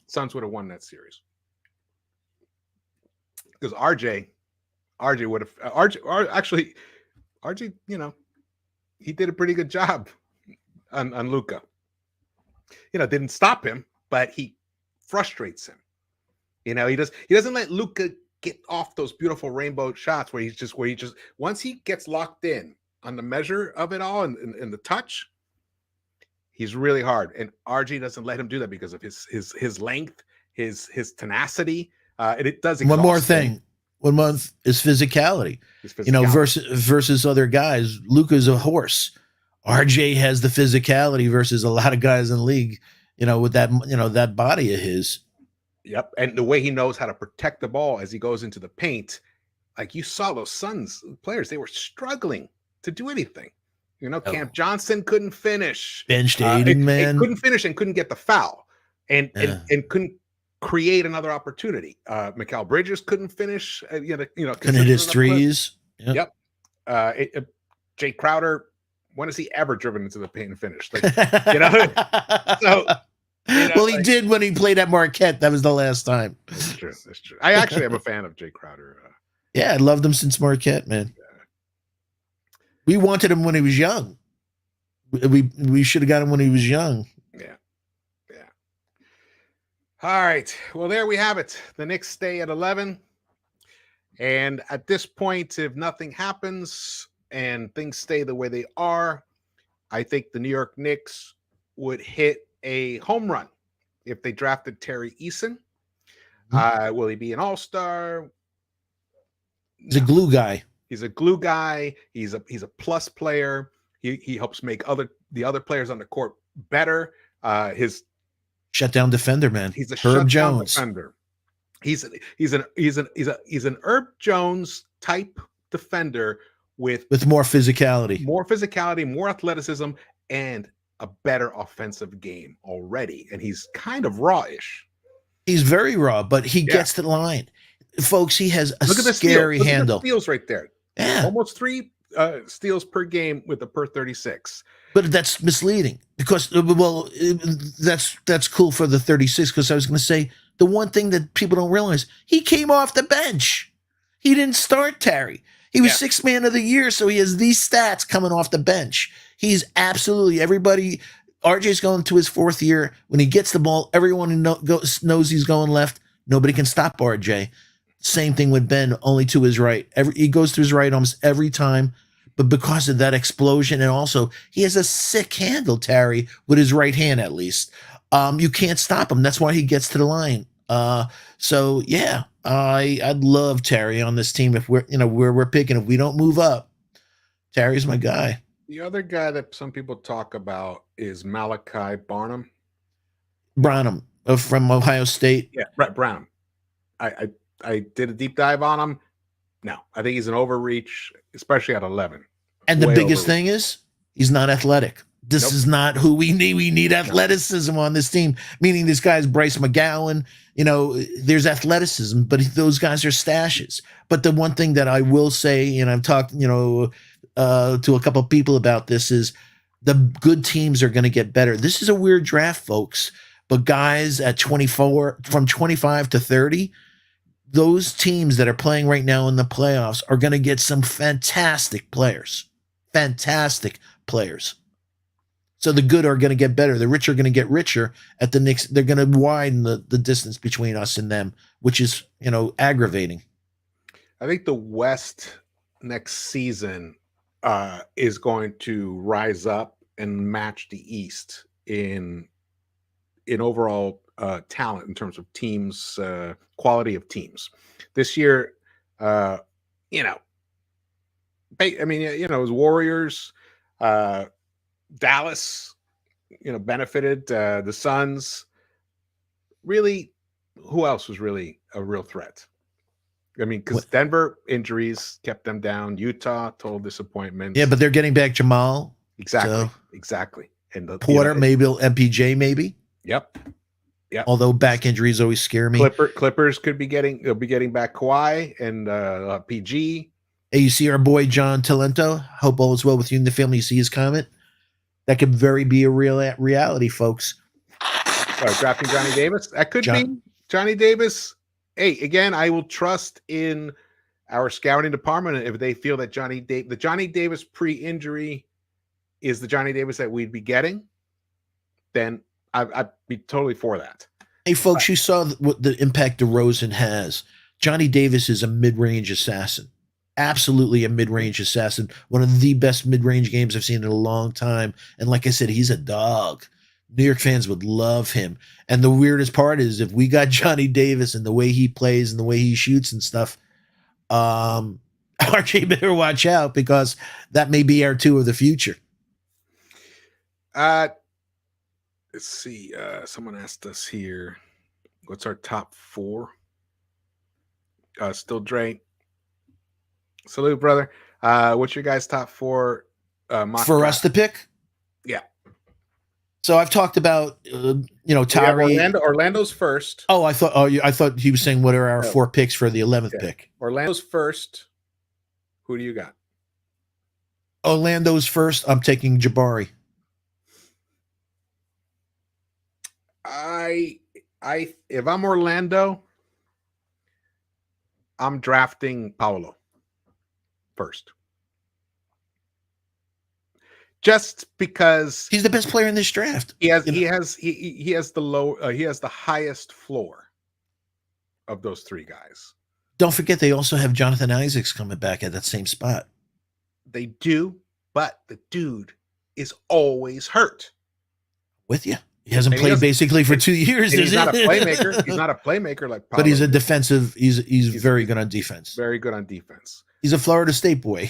Suns would have won that series. Because RJ would have RJ, he did a pretty good job on Luka. Didn't stop him, but he frustrates him. He doesn't let Luka get off those beautiful rainbow shots where he just once he gets locked in on the measure of it all and the touch, he's really hard. And RG doesn't let him do that because of his length, his tenacity, and it does exhaust One more him. thing. 1 month is physicality. His physicality. Versus other guys. Luka's a horse. RJ has the physicality versus a lot of guys in the league, with that, that body of his. Yep. And the way he knows how to protect the ball as he goes into the paint, like you saw those Suns players, they were struggling to do anything. Camp Johnson couldn't finish. Benched Aiden, man. Couldn't finish and couldn't get the foul. And couldn't create another opportunity. Mikal Bridges couldn't finish. Couldn't hit his threes. Yep. Jay Crowder, when has he ever driven into the paint and finished? Like, so. Well, he did when he played at Marquette. That was the last time. That's true. I actually am a fan of Jay Crowder. Yeah, I loved him since Marquette, man. Yeah. We wanted him when he was young. We should have got him when he was young. Yeah. All right. Well, there we have it. The Knicks stay at 11. And at this point, if nothing happens and things stay the way they are, I think the New York Knicks would hit a home run if they drafted Terry Eason. Will he be an all-star? He's a glue guy. He's a glue guy. He's a plus player. He helps make the other players on the court better. His shutdown defender, man. He's a Herb shutdown Jones defender. He's an Herb Jones type defender with more physicality, more athleticism, and a better offensive game already. And he's kind of raw-ish. He's very raw, but he gets to the line. Folks, he has a scary handle. Look at the steals right there. Yeah. Almost 3 steals per game with a per 36. But that's misleading because, that's cool for the 36 because I was going to say the one thing that people don't realize, he came off the bench. He didn't start Terry. He was sixth man of the year, so he has these stats coming off the bench. He's absolutely everybody. RJ's going to his 4th year. When he gets the ball, everyone knows he's going left. Nobody can stop RJ. Same thing with Ben, only to his right. He goes to his right almost every time. But because of that explosion, and also he has a sick handle, Terry, with his right hand at least. You can't stop him. That's why he gets to the line. So yeah, I'd love Terry on this team if we're picking. If we don't move up, Terry's my guy. The other guy that some people talk about is Malachi Barnum. Branham from Ohio State. Yeah, Brett Branham. I did a deep dive on him. No, I think he's an overreach, especially at 11. And the biggest thing is he's not athletic. This is not who we need. We need athleticism on this team, meaning this guy's Bryce McGowan. There's athleticism, but those guys are stashes. But the one thing that I will say, and I've talked, to a couple of people about this, is the good teams are going to get better. This is a weird draft, folks, but guys at 24, from 25 to 30, those teams that are playing right now in the playoffs are going to get some fantastic players. So the good are going to get better. The rich are going to get richer. At the Knicks, they're going to widen the distance between us and them, which is, aggravating. I think the West next season is going to rise up and match the East in overall talent in terms of teams, quality of teams. This year, it was Warriors, Dallas, benefited, the Suns. Really, who else was really a real threat? I mean, because Denver injuries kept them down. Utah, total disappointment. Yeah, but they're getting back Jamal. Exactly. And Porter, maybe MPJ, maybe. Yep. Although back injuries always scare me. Clippers could be getting back Kawhi and PG. Hey, you see our boy John Talento? Hope all is well with you and the family. You see his comment? That could very be a real reality, folks. Drafting Johnny Davis. That could be Johnny Davis. Hey, again, I will trust in our scouting department if they feel that the Johnny Davis pre-injury is the Johnny Davis that we'd be getting. Then I'd be totally for that. Hey, folks, you saw what the impact DeRozan has. Johnny Davis is a mid-range assassin. Absolutely a mid-range assassin. One of the best mid-range games I've seen in a long time. And like I said, he's a dog. New York fans would love him. And the weirdest part is if we got Johnny Davis and the way he plays and the way he shoots and stuff, RJ better watch out because that may be our two of the future. Let's see. Someone asked us here, what's our top four? Still Dre. Salute, brother. What's your guys' top four? For us to pick? Yeah. So I've talked about, Tyree. Orlando's first. Oh, I thought he was saying what are our four picks for the 11th pick. Orlando's first. Who do you got? Orlando's first. I'm taking Jabari. If I'm Orlando, I'm drafting Paolo first. Just because he's the best player in this draft. He has the highest floor of those three guys. Don't forget they also have Jonathan Isaacs coming back at that same spot. They do, but the dude is always hurt. With you. He hasn't played basically for 2 years. He's not a playmaker. He's not a playmaker like Paolo. But he's a defensive. He's very good on defense. Very good on defense. He's a Florida State boy.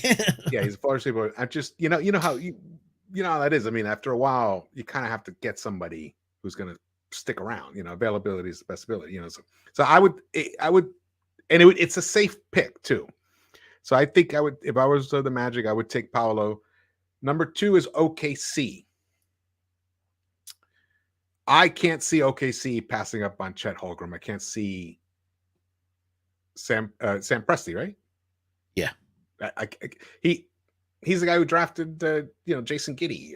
Yeah, he's a Florida State boy. I just you know how that is. I mean, after a while, you kind of have to get somebody who's going to stick around. Availability is the best ability. So I would, and it's a safe pick too. So I think I would, if I was the Magic, I would take Paolo. Number 2 is OKC. I can't see OKC passing up on Chet Holmgren. I can't see Sam Presti, right? Yeah. He's the guy who drafted Jason Giddey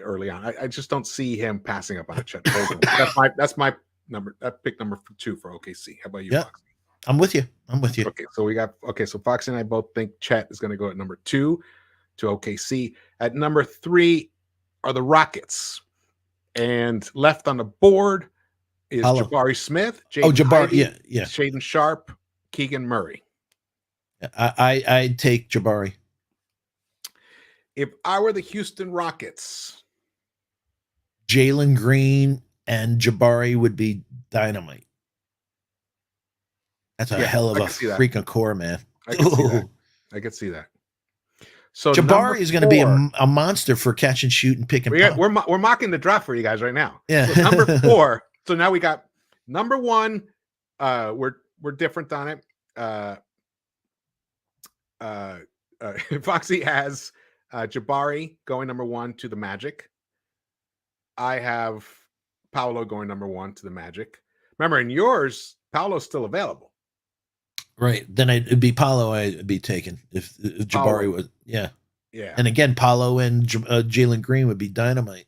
early on. I just don't see him passing up on a Chet Holmgren. that's my number. That pick number 2 for OKC. How about you, yeah. Foxy? I'm with you. Okay, so Foxy and I both think Chet is going to go at number 2 to OKC. At number 3 are the Rockets. And left on the board is Jabari Smith, Jabari, Ivey, yeah, Shaden Sharp, Keegan Murray. I'd take Jabari. If I were the Houston Rockets, Jalen Green and Jabari would be dynamite. That's a hell of a freaking core, man. I could see that. So Jabari is going to be a monster for catch and shoot and pick and pop. We're mocking the draft for you guys right now. Yeah. So number 4. So now we got number 1. We're different on it. Foxy has Jabari going number 1 to the Magic. I have Paolo going number 1 to the Magic. Remember, in yours, Paolo's still available. Right. Then it'd be Paolo I'd be taken if Jabari was. Yeah. Yeah. And again, Paolo and Jalen Green would be dynamite.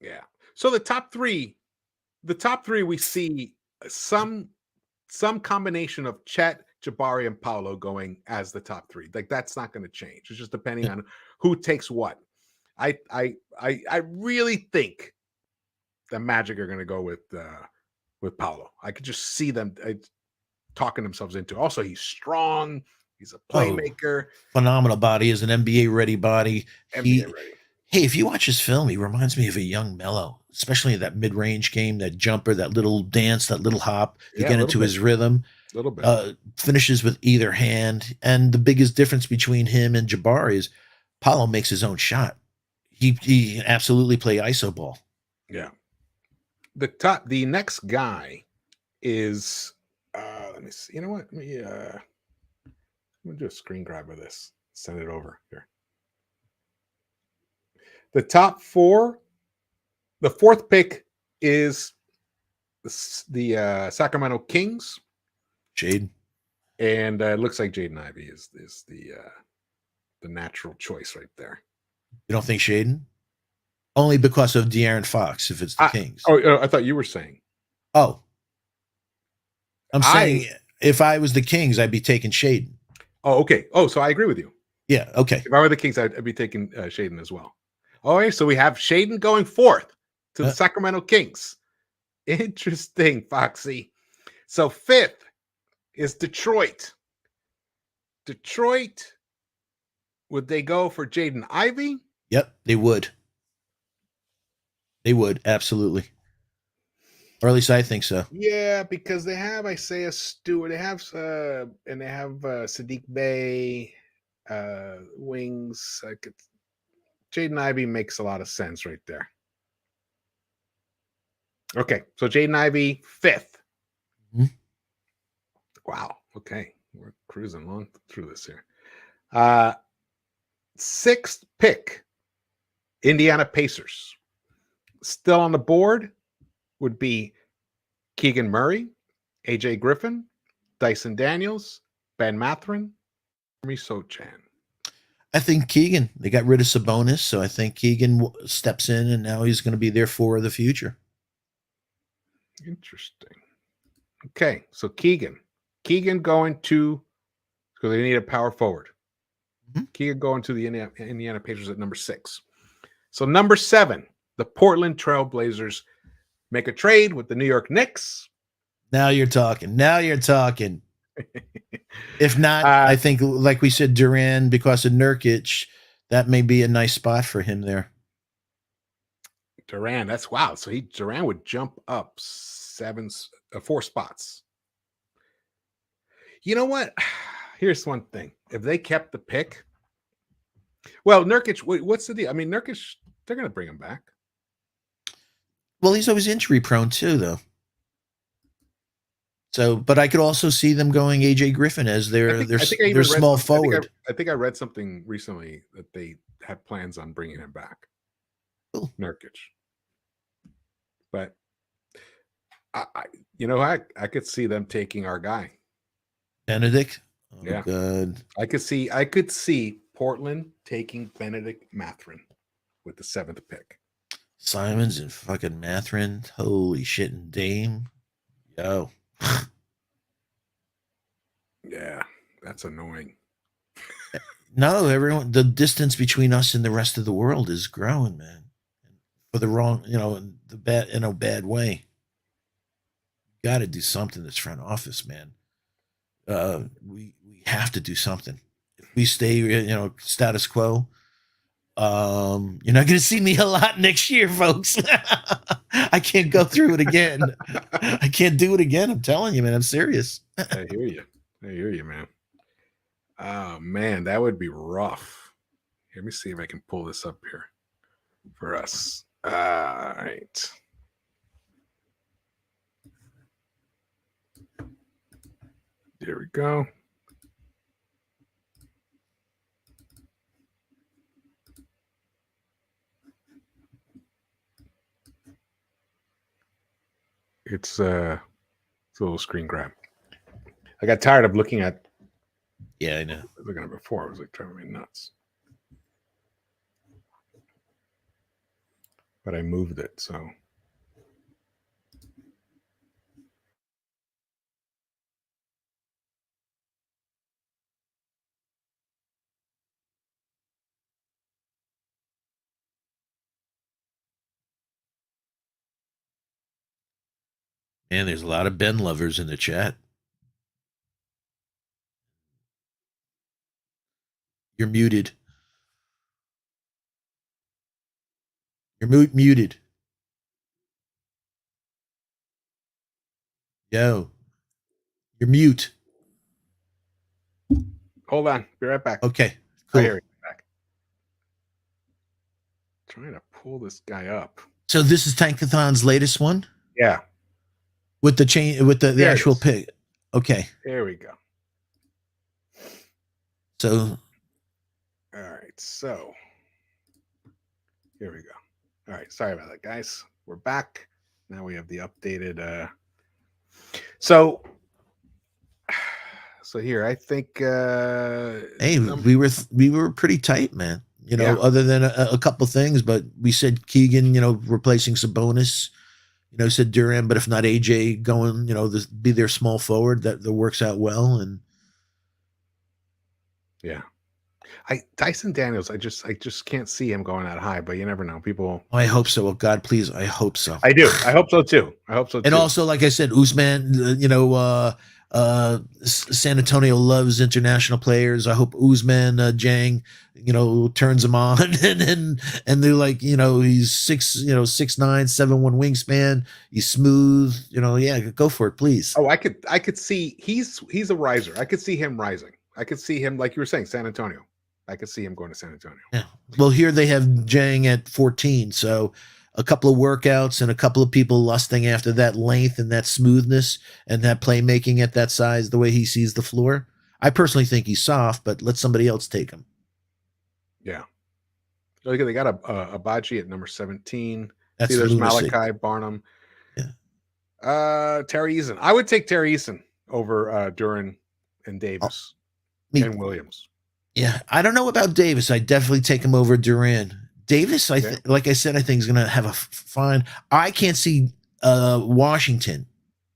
Yeah. So the top three, we see some combination of Chet, Jabari, and Paolo going as the top 3. Like that's not going to change. It's just depending on who takes what. I really think the Magic are going to go with Paolo. I could just see them talking themselves into. Also, he's strong. He's a playmaker. Phenomenal body. Is an NBA ready body. NBA ready. Hey, if you watch his film, he reminds me of a young Melo, especially that mid-range game, that jumper, that little dance, that little hop to get into his rhythm. A little bit. Finishes with either hand. And the biggest difference between him and Jabari is Paolo makes his own shot. He can absolutely play iso ball. Yeah. The next guy is let me see. You know what? I'm gonna do a screen grab of this. Send it over here. The top 4. The 4th pick is the Sacramento Kings. Jaden. And it looks like Jaden Ivey is the natural choice right there. You don't think Shaden? Only because of De'Aaron Fox, if it's the Kings. I thought you were saying. Oh. I'm saying if I was the Kings, I'd be taking Shaden. Oh, okay. Oh, so I agree with you. Yeah, okay. If I were the Kings, I'd be taking Shaden as well. All right, so we have Shaden going 4th to the Sacramento Kings. Interesting, Foxy. So 5th, is Detroit. Detroit, would they go for Jaden Ivey? Yep, they would. They would, absolutely. Or at least I think so. Yeah, because they have Isaiah Stewart, they have and they have Sadiq Bey, wings. Jaden Ivey makes a lot of sense right there. Okay, so Jaden Ivey, 5th. Mm-hmm. Wow. Okay, we're cruising along through this here. 6th pick, Indiana Pacers. Still on the board would be Keegan Murray, AJ Griffin, Dyson Daniels, Ben Mathurin, Jeremy Sochan. I think Keegan. They got rid of Sabonis, so I think Keegan steps in, and now he's going to be there for the future. Interesting. Okay, so Keegan going to, because they need a power forward. Mm-hmm. Keegan going to the Indiana Pacers at number 6. So number 7, the Portland Trail Blazers make a trade with the New York Knicks. Now you're talking. If not, I think, like we said, Duran, because of Nurkic, that may be a nice spot for him there. Duran, that's wow. So Duran would jump up 4 spots. You know what? Here's one thing. If they kept the pick, well, Nurkic, what's the deal? I mean, Nurkic, they're going to bring him back. Well, he's always injury prone too, though. So, but I could also see them going AJ Griffin as their small forward. I think I read something recently that they had plans on bringing him back. Cool. Nurkic. But I could see them taking our guy. Benedict? Oh, yeah. God. I could see Portland taking Benedict Mathurin with the 7th pick. Simons and fucking Mathurin. Holy shit, and Dame. Yo. Yeah, that's annoying. No, everyone, the distance between us and the rest of the world is growing, man. For the wrong, in a bad way. Got to do something this front office, man. We have to do something. If we stay, status quo, you're not going to see me a lot next year, folks. I can't go through it again. I can't do it again. I'm telling you, man. I'm serious. I hear you, man. Oh, man, that would be rough. Let me see if I can pull this up here for us. All right. There we go. It's a little screen grab. I got tired of looking at. Yeah, I know. Looking at it before, it was like driving me nuts. But I moved it, so. Man, there's a lot of Ben lovers in the chat. You're muted. You're muted. Yo. You're mute. Hold on. Be right back. Okay. Cool. Back. Trying to pull this guy up. So this is Tankathon's latest one? Yeah. With the actual pick. Okay. There we go. So. All right. So. Here we go. All right. Sorry about that, guys. We're back. Now we have the updated. So here, I think. Hey, we were pretty tight, man. Other than a couple things, but we said Keegan, replacing Sabonis. Said Duran, but if not AJ going, be their small forward, that works out well. And yeah, Dyson Daniels, I just can't see him going that high, but you never know. People. I hope so. Oh God, please, I hope so. I do. I hope so too. And also, like I said, Usman, San Antonio loves international players. I hope Usman Jang, turns him on, and they're like, he's 6'9", 7'1" wingspan. He's smooth. Yeah, go for it, please. Oh, I could see he's a riser. I could see him rising. I could see him, like you were saying, San Antonio. I could see him going to San Antonio. Yeah. Well, here they have Jang at 14, so a couple of workouts and a couple of people lusting after that length and that smoothness and that playmaking at that size, the way he sees the floor. I personally think he's soft, but let somebody else take him. Yeah. Look, they got a Baji at number 17. That's See, there's lunacy. Malachi Barnum. Yeah. Terry Eason. I would take Terry Eason over Duran and Davis Me, and Williams. yeah, I don't know about Davis. I definitely take him over Duran. Davis, like I said, I think is going to have a fine. I can't see Washington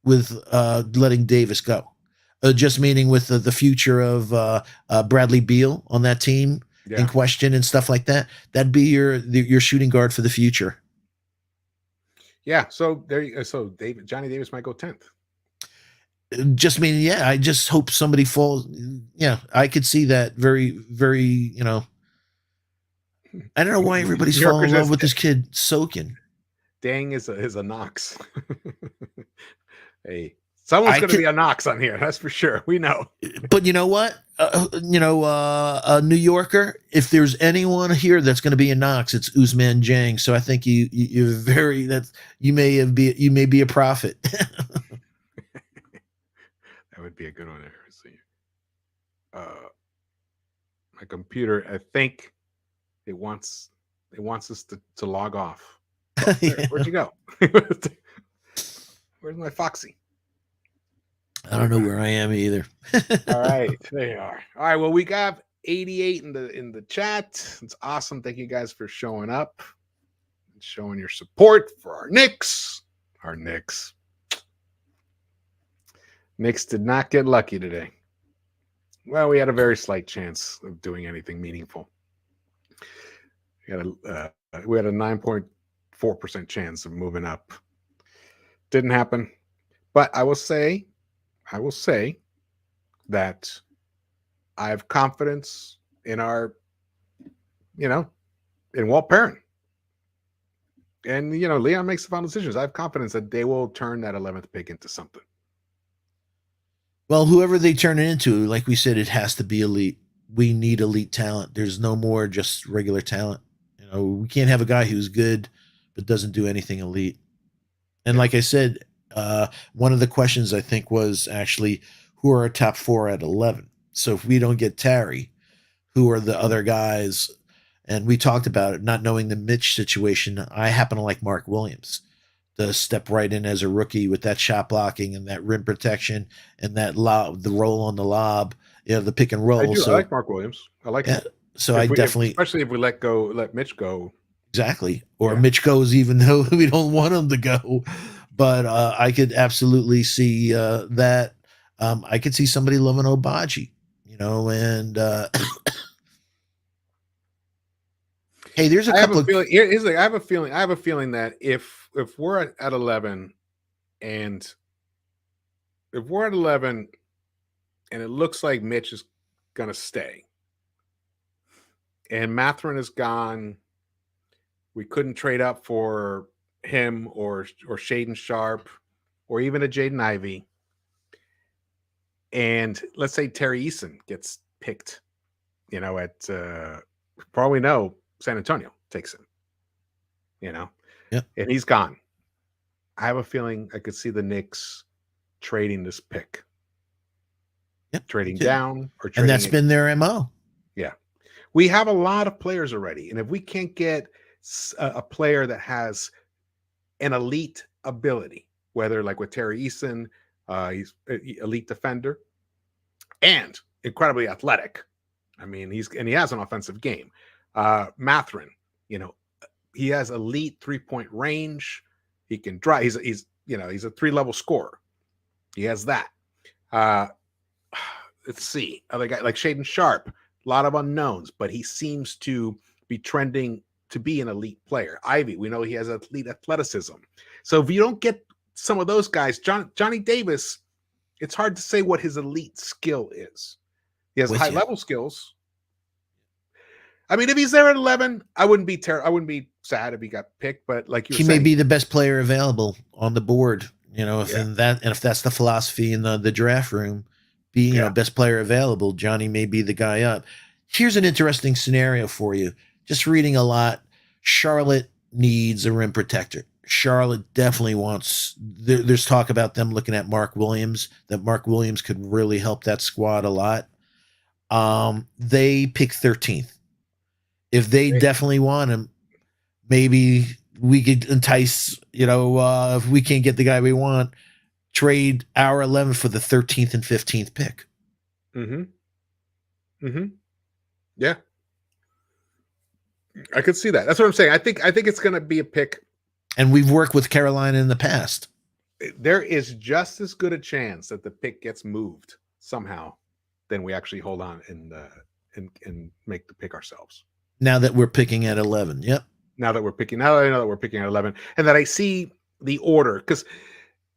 with letting Davis go. Just meaning with the future of Bradley Beal on that team in question and stuff like that. That'd be your shooting guard for the future. Yeah. So Johnny Davis might go 10th. Just meaning, yeah. I just hope somebody falls. Yeah, I could see that very, very. I don't know why everybody's falling in love with this kid Sokin. Dang is a Knox. Hey, someone's going to be a Knox on here. That's for sure. We know. But you know what? A New Yorker. If there's anyone here that's going to be a Knox, it's Usman Jang. So I think you're very you may be a prophet. That would be a good one there. Let's see. My computer, I think it wants us to log off. Oh, where'd you go? Where's my Foxy? I don't know where I am either. All right, there you are. All right, well, we got 88 in the chat. It's awesome. Thank you guys for showing up and showing your support for our Knicks. Our Knicks. Knicks did not get lucky today. Well, we had a very slight chance of doing anything meaningful. We had a 9.4% chance of moving up. Didn't happen. But I will say that I have confidence in in Walt Perrin. And, Leon makes the final decisions. I have confidence that they will turn that 11th pick into something. Well, whoever they turn it into, like we said, it has to be elite. We need elite talent. There's no more just regular talent. We can't have a guy who's good but doesn't do anything elite. And like I said, one of the questions I think was actually who are our top 4 at 11. So if we don't get Terry, who are the other guys? And we talked about it, not knowing the Mitch situation. I happen to like Mark Williams to step right in as a rookie with that shot blocking and that rim protection and that the roll on the lob, the pick and roll. I like Mark Williams. I like him. So especially if we let Mitch go. Exactly. Or Mitch goes even though we don't want him to go. But I could absolutely see that. I could see somebody loving Obaji, and hey, there's a couple of feeling. I have a feeling that if we're at 11 and if we're at 11 and it looks like Mitch is going to stay and Mathurin is gone, we couldn't trade up for him or Shaden Sharp or even a Jaden Ivey. And let's say Terry Eason gets picked, at for all we know, San Antonio takes him, and he's gone. I have a feeling I could see the Knicks trading this pick, trading down or trading. And that's been their MO. Yeah. We have a lot of players already. And if we can't get a player that has an elite ability, whether like with Terry Eason, he's an elite defender and incredibly athletic. I mean, he has an offensive game. Mathurin, he has elite 3-point range. He can drive. He's a 3-level scorer. He has that. Let's see. Other guy like Shaden Sharp, a lot of unknowns, but he seems to be trending to be an elite player. Ivy, we know he has elite athleticism. So if you don't get some of those guys, Johnny Davis, it's hard to say what his elite skill is. He has With high you. level skills. I mean, if he's there at 11, I wouldn't be I wouldn't be sad if he got picked. But like you were He may saying, be the best player available on the board. If yeah, if that's the philosophy in the draft room, be yeah, best player available. Johnny may be the guy up. Here's an interesting scenario for you. Just reading a lot. Charlotte needs a rim protector. Charlotte definitely wants. There's talk about them looking at Mark Williams. That Mark Williams could really help that squad a lot. They pick 13th. If they definitely want him, maybe we could entice, if we can't get the guy we want, trade our 11 for the 13th and 15th pick. Yeah, I could see that. That's what I'm saying. I think it's going to be a pick. And we've worked with Carolina in the past. There is just as good a chance that the pick gets moved somehow than we actually hold on and make the pick ourselves. Now that we're picking at 11. Yep. Now that I know that we're picking at 11 and that I see the order, because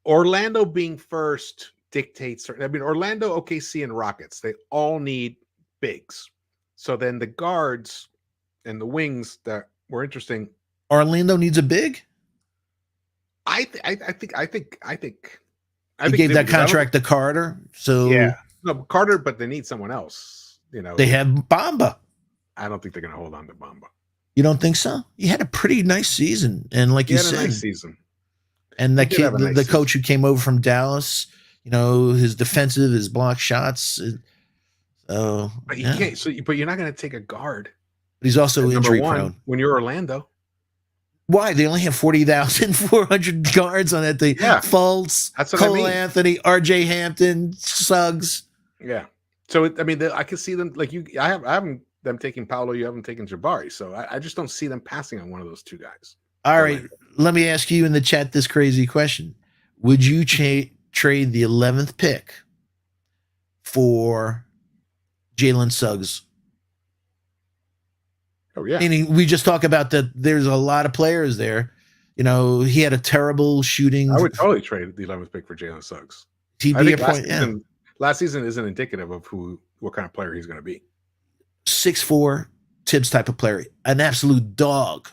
Orlando being first dictates. I mean, Orlando, OKC, and Rockets, they all need bigs. So then the guards and the wings that were interesting. Orlando needs a big. I think He gave that contract to Carter. So yeah, no, Carter, but they need someone else. They have Bamba. I don't think they're going to hold on to Bamba. You don't think so? He had a pretty nice season, and like you said, a nice season. And that kid, the coach who came over from Dallas, his defensive, his block shots. But you can't. But you're not going to take a guard. But he's also injury prone when you're Orlando. Why? They only have 40,400 guards on that thing. Yeah. Fultz, Cole Anthony, RJ Hampton, Suggs. Yeah. So, I can see them like you. I haven't them taking Paolo. You haven't taken Jabari. So I just don't see them passing on one of those two guys. All right. Let me ask you in the chat this crazy question. Would you trade the 11th pick for Jalen Suggs? Oh, yeah. Meaning we just talk about that there's a lot of players there. He had a terrible shooting. I would totally trade the 11th pick for Jalen Suggs. He'd be a point. Last season isn't indicative of what kind of player he's going to be. 6'4", Tibbs type of player. An absolute dog.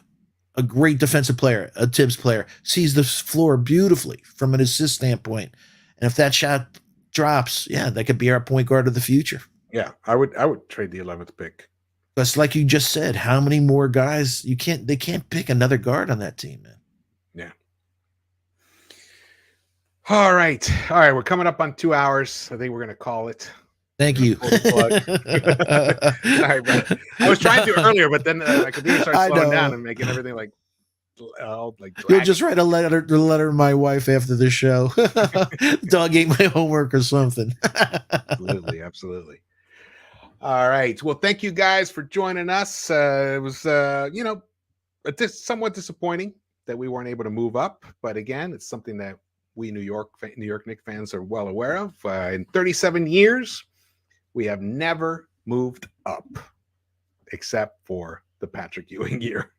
A great defensive player, a Tibbs player. Sees the floor beautifully from an assist standpoint. And if that shot drops, that could be our point guard of the future. Yeah, I would trade the 11th pick. That's like you just said. How many more guys? They can't pick another guard on that team, man. Yeah. All right. We're coming up on 2 hours. I think we're going to call it. Thank you. All right, bro. I was trying to earlier, but then my computer started slowing down and making everything like. You'll just write a letter to my wife after the show. Dog ate my homework or something. Absolutely. All right. Well, thank you guys for joining us. It was, somewhat disappointing that we weren't able to move up, but again, it's something that we New York Knicks fans are well aware of. In 37 years, we have never moved up, except for the Patrick Ewing year.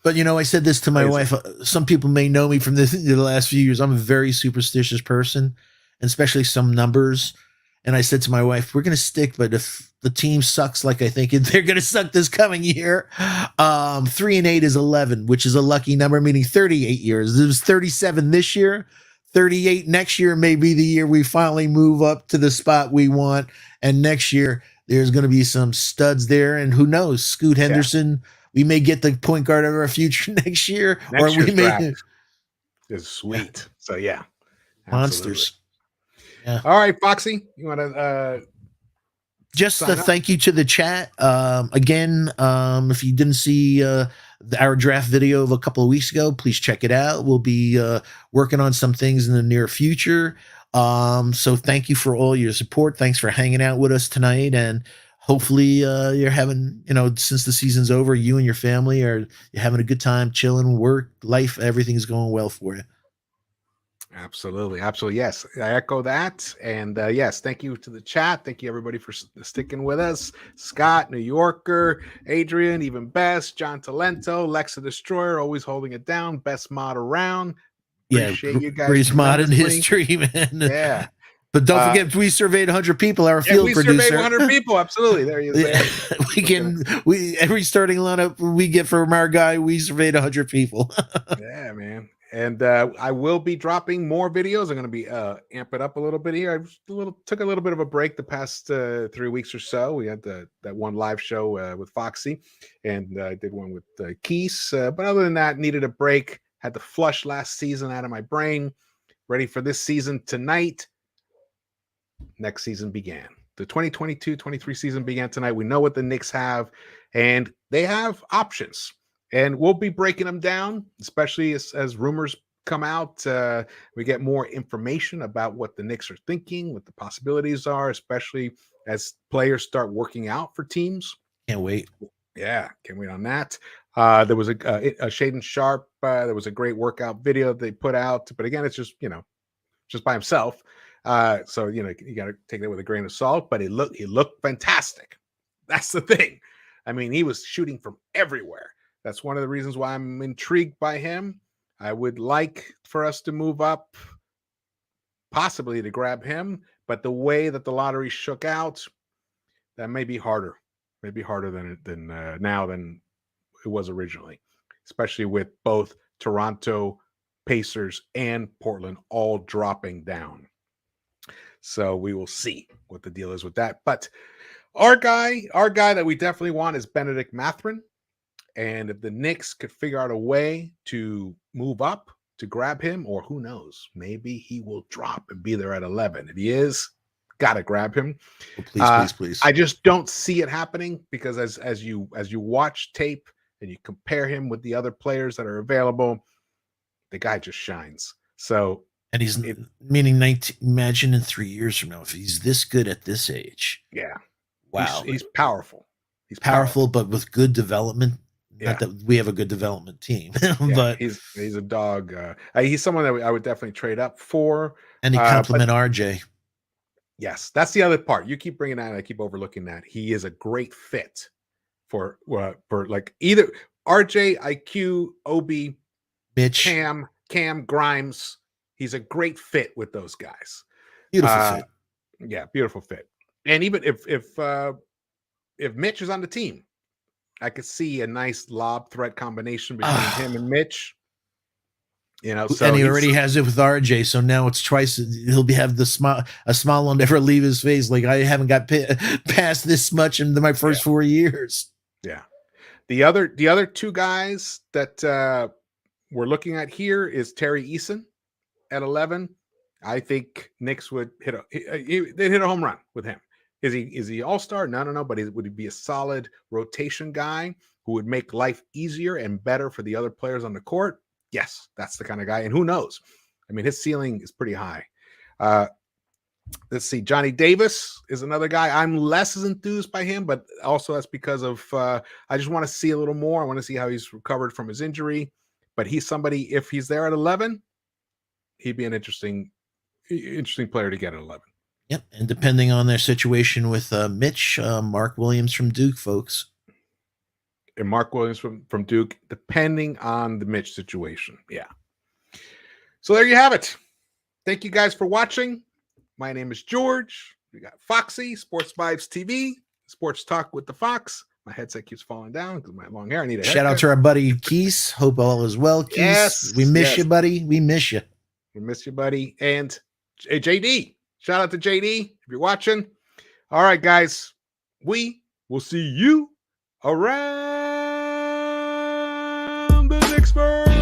But I said this to my wife. Some people may know me from the last few years. I'm a very superstitious person, and especially some numbers. And I said to my wife, we're going to stick, but if the team sucks like I think they're going to suck this coming year, 3 and 8 is 11, which is a lucky number, meaning 38 years. It was 37 this year. 38 next year may be the year we finally move up to the spot we want. And next year, there's going to be some studs there. And who knows, Scoot Henderson, we may get the point guard of our future next year. Next year's draft is sweet. So, yeah. Monsters. Yeah. All right, Foxy, you want to just a thank you to the chat. Again, if you didn't see our draft video of a couple of weeks ago, please check it out. We'll be working on some things in the near future. So thank you for all your support. Thanks for hanging out with us tonight. And hopefully you're having, since the season's over, you and your family you're having a good time, chilling, work, life, everything's going well for you. Absolutely. Yes, I echo that. And yes, thank you to the chat. Thank you everybody for sticking with us. Scott, New Yorker, Adrian, even best, John Talento, Lex the Destroyer, always holding it down. Best mod around. Appreciate you guys. Greatest mod in history, man. Yeah. But don't forget, we surveyed 100 people. Our Yeah, field we producer. surveyed 100 people. Absolutely, there you go. We every starting lineup we get from our guy, we surveyed 100 people. Yeah, man. And I will be dropping more videos. I'm going to be amp it up a little bit here. I took a little bit of a break the past 3 weeks or so. We had that one live show with Foxy, and I did one with Keese. But other than that, needed a break. Had to flush last season out of my brain. Ready for this season tonight. Next season began. The 2022-23 season began tonight. We know what the Knicks have, and they have options. And we'll be breaking them down, especially as rumors come out. We get more information about what the Knicks are thinking, what the possibilities are, especially as players start working out for teams. Can't wait. Yeah, can't wait on that. There was a Shaden Sharp. There was a great workout video they put out. But again, it's just, just by himself. So, you got to take that with a grain of salt. But he looked fantastic. That's the thing. I mean, he was shooting from everywhere. That's one of the reasons why I'm intrigued by him. I would like for us to move up, possibly to grab him. But the way that the lottery shook out, that may be harder. Maybe harder than now than it was originally, especially with both Toronto, Pacers, and Portland all dropping down. So we will see what the deal is with that. But our guy that we definitely want is Benedict Mathurin. And if the Knicks could figure out a way to move up to grab him, or who knows, maybe he will drop and be there at 11. If he is, gotta grab him. Oh, please. I just don't see it happening because as you watch tape and you compare him with the other players that are available, the guy just shines. So, and he's meaning 19. Imagine in 3 years from now if he's this good at this age. Yeah, wow, he's powerful. He's powerful, but with good development. Yeah. Not that we have a good development team, but he's a dog. He's someone that I would definitely trade up for. And he compliment RJ. Yes, that's the other part. You keep bringing that, and I keep overlooking that. He is a great fit for like either RJ, IQ, Obi, Mitch, Cam, Grimes. He's a great fit with those guys. Beautiful fit. Yeah, beautiful fit. And even if Mitch is on the team, I could see a nice lob threat combination between him and Mitch. So and he already has it with RJ, so now it's twice. He'll have a smile will never leave his face. Like, I haven't got past this much in my first 4 years. Yeah. The other two guys that we're looking at here is Terry Eason at 11. I think Knicks would they'd hit a home run with him. Is he all-star? No. But would he be a solid rotation guy who would make life easier and better for the other players on the court? Yes, that's the kind of guy. And who knows? I mean, his ceiling is pretty high. Let's see. Johnny Davis is another guy. I'm less as enthused by him, but also that's because of I just want to see a little more. I want to see how he's recovered from his injury. But he's somebody, if he's there at 11, he'd be an interesting player to get at 11. Yep, and depending on their situation with Mitch, Mark Williams from Duke, folks. And Mark Williams from Duke, depending on the Mitch situation. Yeah. So there you have it. Thank you guys for watching. My name is George. We got Foxy, Sports Vibes TV, Sports Talk with the Fox. My headset keeps falling down because of my long hair. I need a shout out to our buddy Keese. Hope all is well, Keese. Yes, we miss you, buddy. We miss you. We miss you, buddy. And JD. Shout out to JD if you're watching. All right, guys. We will see you around the Knicks-Verse.